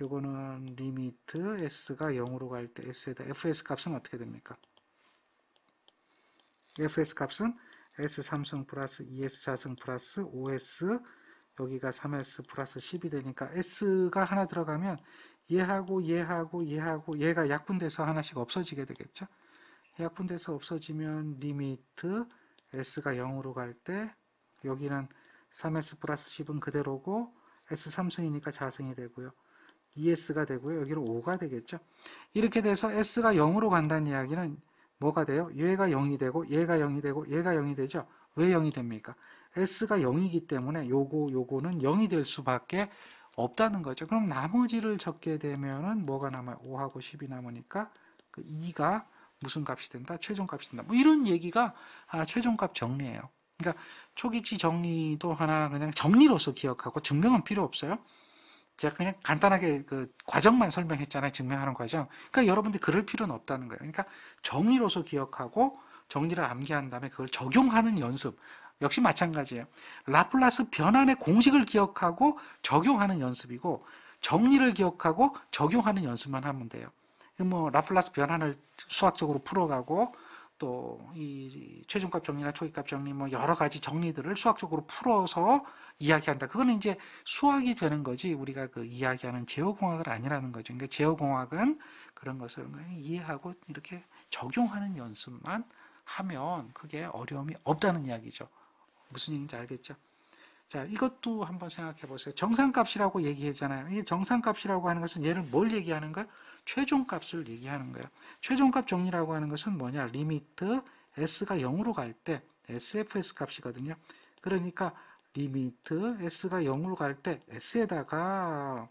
요거는 리미트 s가 0으로 갈 때 s에다 fs 값은 어떻게 됩니까? fs 값은 s3승 플러스 2s4승 플러스 5s 여기가 3s 플러스 10이 되니까 s가 하나 들어가면 얘하고 얘하고 얘하고 얘가 약분돼서 하나씩 없어지게 되겠죠. 약분돼서 없어지면 리미트 s가 0으로 갈 때 여기는 3s 플러스 10은 그대로고 s3승이니까 자승이 되고요. 2s가 되고요. 여기는 5가 되겠죠. 이렇게 돼서 s가 0으로 간다는 이야기는 뭐가 돼요? 얘가 0이 되고 얘가 0이 되고 얘가 0이 되죠. 왜 0이 됩니까? s가 0이기 때문에 요거는 0이 될 수밖에 없다는 거죠. 그럼 나머지를 적게 되면은 뭐가 남아요? 5하고 10이 남으니까 그 2가 무슨 값이 된다? 최종값이 된다. 뭐 이런 얘기가 최종값 정리예요. 그러니까 초기치 정리도 하나 그냥 정리로서 기억하고 증명은 필요 없어요. 제가 그냥 간단하게 그 과정만 설명했잖아요. 증명하는 과정. 그러니까 여러분들 그럴 필요는 없다는 거예요. 그러니까 정리로서 기억하고 정리를 암기한 다음에 그걸 적용하는 연습. 역시 마찬가지예요. 라플라스 변환의 공식을 기억하고 적용하는 연습이고 정리를 기억하고 적용하는 연습만 하면 돼요. 뭐 라플라스 변환을 수학적으로 풀어가고 또 이 최종값 정리나 초기값 정리 뭐 여러 가지 정리들을 수학적으로 풀어서 이야기한다. 그거는 이제 수학이 되는 거지 우리가 그 이야기하는 제어공학은 아니라는 거죠. 그러니까 제어공학은 그런 것을 이해하고 이렇게 적용하는 연습만 하면 그게 어려움이 없다는 이야기죠. 무슨 얘기인지 알겠죠? 자, 이것도 한번 생각해 보세요. 정상값이라고 얘기했잖아요. 이 정상값이라고 하는 것은 얘를 뭘 얘기하는 거예요? 최종값을 얘기하는 거예요. 최종값 정리라고 하는 것은 뭐냐? 리미트 s가 0으로 갈 때 sfs 값이거든요. 그러니까 리미트 s가 0으로 갈 때 s에다가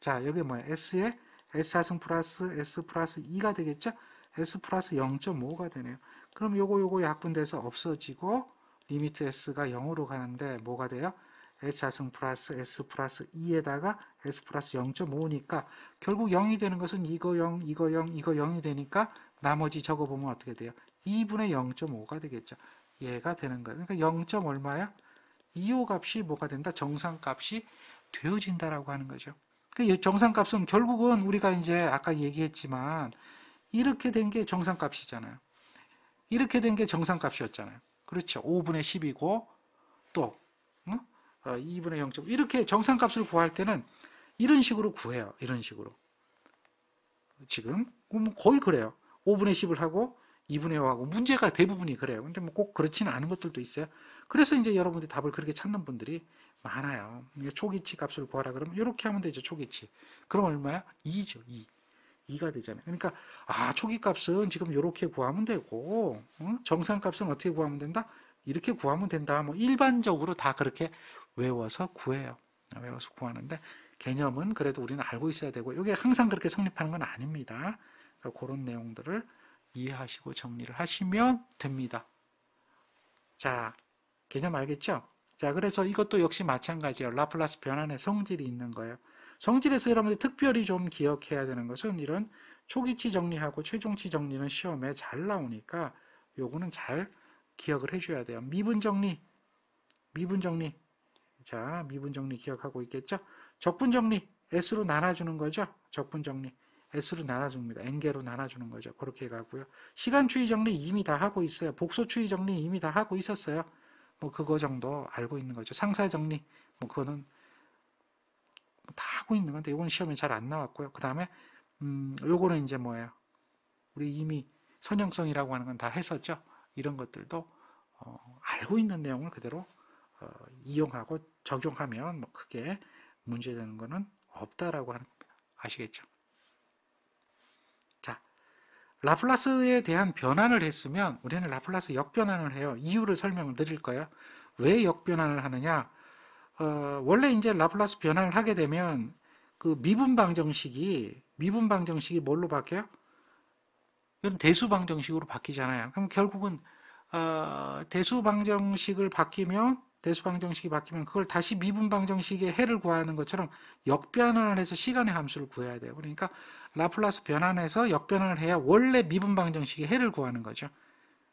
자, 여기 뭐야? s에 s4승 플러스 s 플러스 2가 되겠죠? s 플러스 0.5가 되네요. 그럼 요거 약분돼서 없어지고 리미트 s가 0으로 가는데 뭐가 돼요? s4승 플러스 s 플러스 2에다가 s 플러스 0.5니까 결국 0이 되는 것은 이거 0, 이거 0, 이거 0이 되니까 나머지 적어보면 어떻게 돼요? 2분의 0.5가 되겠죠. 얘가 되는 거예요. 그러니까 0. 얼마야? 2호 값이 뭐가 된다? 정상값이 되어진다라고 하는 거죠. 그 정상값은 결국은 우리가 이제 아까 얘기했지만 이렇게 된 게 정상값이잖아요. 이렇게 된 게 정상값이었잖아요. 그렇죠. 5분의 10이고 또 2분의 0. 이렇게 정상값을 구할 때는 이런 식으로 구해요. 이런 식으로. 지금 거의 그래요. 5분의 10을 하고 2분의 5하고 문제가 대부분이 그래요. 근데 뭐 꼭 그렇지는 않은 것들도 있어요. 그래서 이제 여러분들이 답을 그렇게 찾는 분들이 많아요. 초기치 값을 구하라 그러면 이렇게 하면 되죠. 초기치. 그럼 얼마야? 2죠. 2. 2가 되잖아요. 그러니까 초기값은 지금 이렇게 구하면 되고 정상값은 어떻게 구하면 된다? 이렇게 구하면 된다. 뭐 일반적으로 다 그렇게 외워서 구해요. 외워서 구하는데 개념은 그래도 우리는 알고 있어야 되고 이게 항상 그렇게 성립하는 건 아닙니다. 그러니까 그런 내용들을 이해하시고 정리를 하시면 됩니다. 자, 개념 알겠죠? 자, 그래서 이것도 역시 마찬가지예요. 라플라스 변환의 성질이 있는 거예요. 성질에서 여러분들 특별히 좀 기억해야 되는 것은 이런 초기치 정리하고 최종치 정리는 시험에 잘 나오니까 요거는 잘 기억을 해줘야 돼요. 미분 정리. 자, 미분 정리 기억하고 있겠죠? 적분 정리. S로 나눠주는 거죠? 적분 정리. S로 나눠줍니다. N개로 나눠주는 거죠. 그렇게 가고요. 시간 추이 정리 이미 다 하고 있어요. 복소 추이 정리 이미 다 하고 있었어요. 뭐 그거 정도 알고 있는 거죠. 상사 정리. 뭐 그거는 하고 있는 건데 이거는 시험에 잘 안 나왔고요. 그 다음에 요거는 이제 뭐예요? 우리 이미 선형성이라고 하는 건 다 했었죠. 이런 것들도 알고 있는 내용을 그대로 이용하고 적용하면 뭐 크게 문제되는 거는 없다라고 하는 겁니다. 아시겠죠? 자, 라플라스에 대한 변환을 했으면 우리는 라플라스 역변환을 해요. 이유를 설명을 드릴 거예요. 왜 역변환을 하느냐? 원래 이제 라플라스 변환을 하게 되면 그 미분 방정식이 뭘로 바뀌어요? 이건 대수 방정식으로 바뀌잖아요. 그럼 결국은 대수 방정식이 바뀌면 그걸 다시 미분 방정식의 해를 구하는 것처럼 역변환을 해서 시간의 함수를 구해야 돼요. 그러니까 라플라스 변환해서 역변환을 해야 원래 미분 방정식의 해를 구하는 거죠.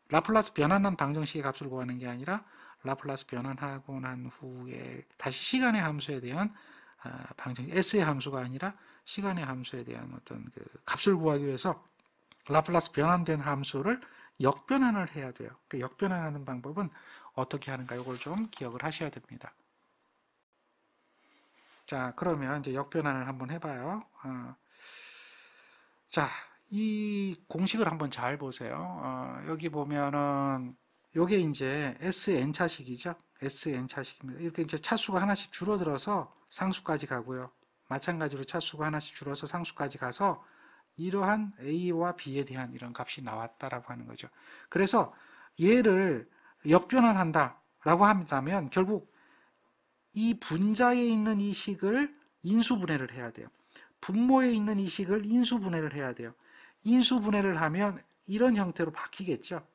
라플라스 변환한 방정식의 값을 구하는 게 아니라 라플라스 변환하고 난 후에 다시 시간의 함수에 대한 방정식 S의 함수가 아니라 시간의 함수에 대한 어떤 그 값을 구하기 위해서 라플라스 변환된 함수를 역변환을 해야 돼요. 그 역변환하는 방법은 어떻게 하는가 이걸 좀 기억을 하셔야 됩니다. 자, 그러면 이제 역변환을 한번 해봐요. 자, 이 공식을 한번 잘 보세요. 여기 보면은 요게 이제 Sn 차식이죠. Sn 차식입니다. 이렇게 이제 차수가 하나씩 줄어들어서 상수까지 가고요. 마찬가지로 차수가 하나씩 줄어서 상수까지 가서 이러한 A와 B에 대한 이런 값이 나왔다라고 하는 거죠. 그래서 얘를 역변환한다 라고 한다면 결국 이 분자에 있는 이 식을 인수분해를 해야 돼요. 분모에 있는 이 식을 인수분해를 해야 돼요. 인수분해를 하면 이런 형태로 바뀌겠죠.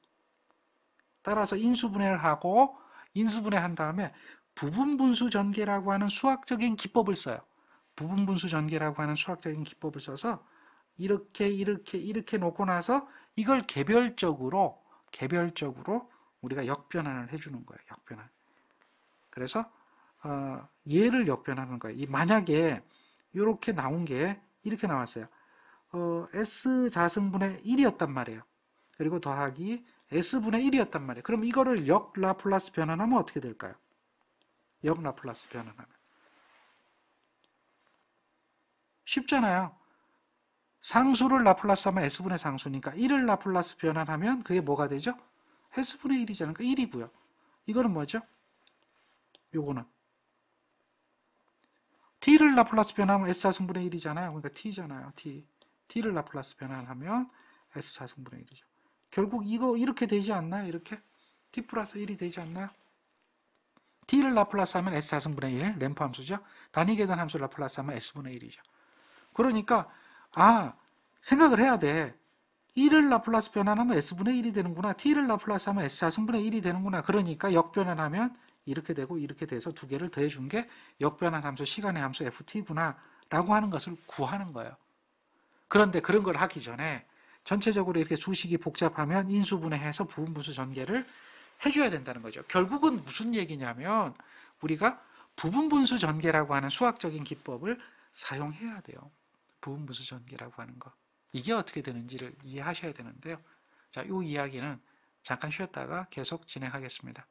따라서 인수분해를 하고 인수분해한 다음에 부분분수 전개라고 하는 수학적인 기법을 써요. 부분분수 전개라고 하는 수학적인 기법을 써서 이렇게 놓고 나서 이걸 개별적으로 우리가 역변환을 해주는 거예요. 역변환. 그래서 얘를 역변하는 거예요. 만약에 이렇게 나온 게 이렇게 나왔어요. S 자승분의 1이었단 말이에요. 그리고 더하기 S분의 1이었단 말이에요. 그럼 이거를 역 라플라스 변환하면 어떻게 될까요? 역 라플라스 변환하면 쉽잖아요. 상수를 라플라스 하면 S분의 상수니까 1을 라플라스 변환하면 그게 뭐가 되죠? S분의 1이잖아요. 그러니까 1이고요. 이거는 뭐죠? 요거는 T를 라플라스 변환하면 S자승분의 1이잖아요. 그러니까 T잖아요. T를 라플라스 변환하면 S자승분의 1이죠. 결국 이거 이렇게 되지 않나요? 이렇게 T 플러스 1이 되지 않나요? T를 라플라스 하면 S자승분의 1, 램프 함수죠. 단위계단 함수 라플라스 하면 S분의 1이죠. 그러니까 생각을 해야 돼. 1을 라플라스 변환하면 S분의 1이 되는구나. T를 라플라스 하면 S자승분의 1이 되는구나. 그러니까 역변환하면 이렇게 되고 이렇게 돼서 두 개를 더해준 게 역변환 함수, 시간의 함수 FT구나 라고 하는 것을 구하는 거예요. 그런데 그런 걸 하기 전에 전체적으로 이렇게 수식이 복잡하면 인수분해해서 부분분수 전개를 해줘야 된다는 거죠. 결국은 무슨 얘기냐면 우리가 부분분수 전개라고 하는 수학적인 기법을 사용해야 돼요. 부분분수 전개라고 하는 거. 이게 어떻게 되는지를 이해하셔야 되는데요. 자, 이 이야기는 잠깐 쉬었다가 계속 진행하겠습니다.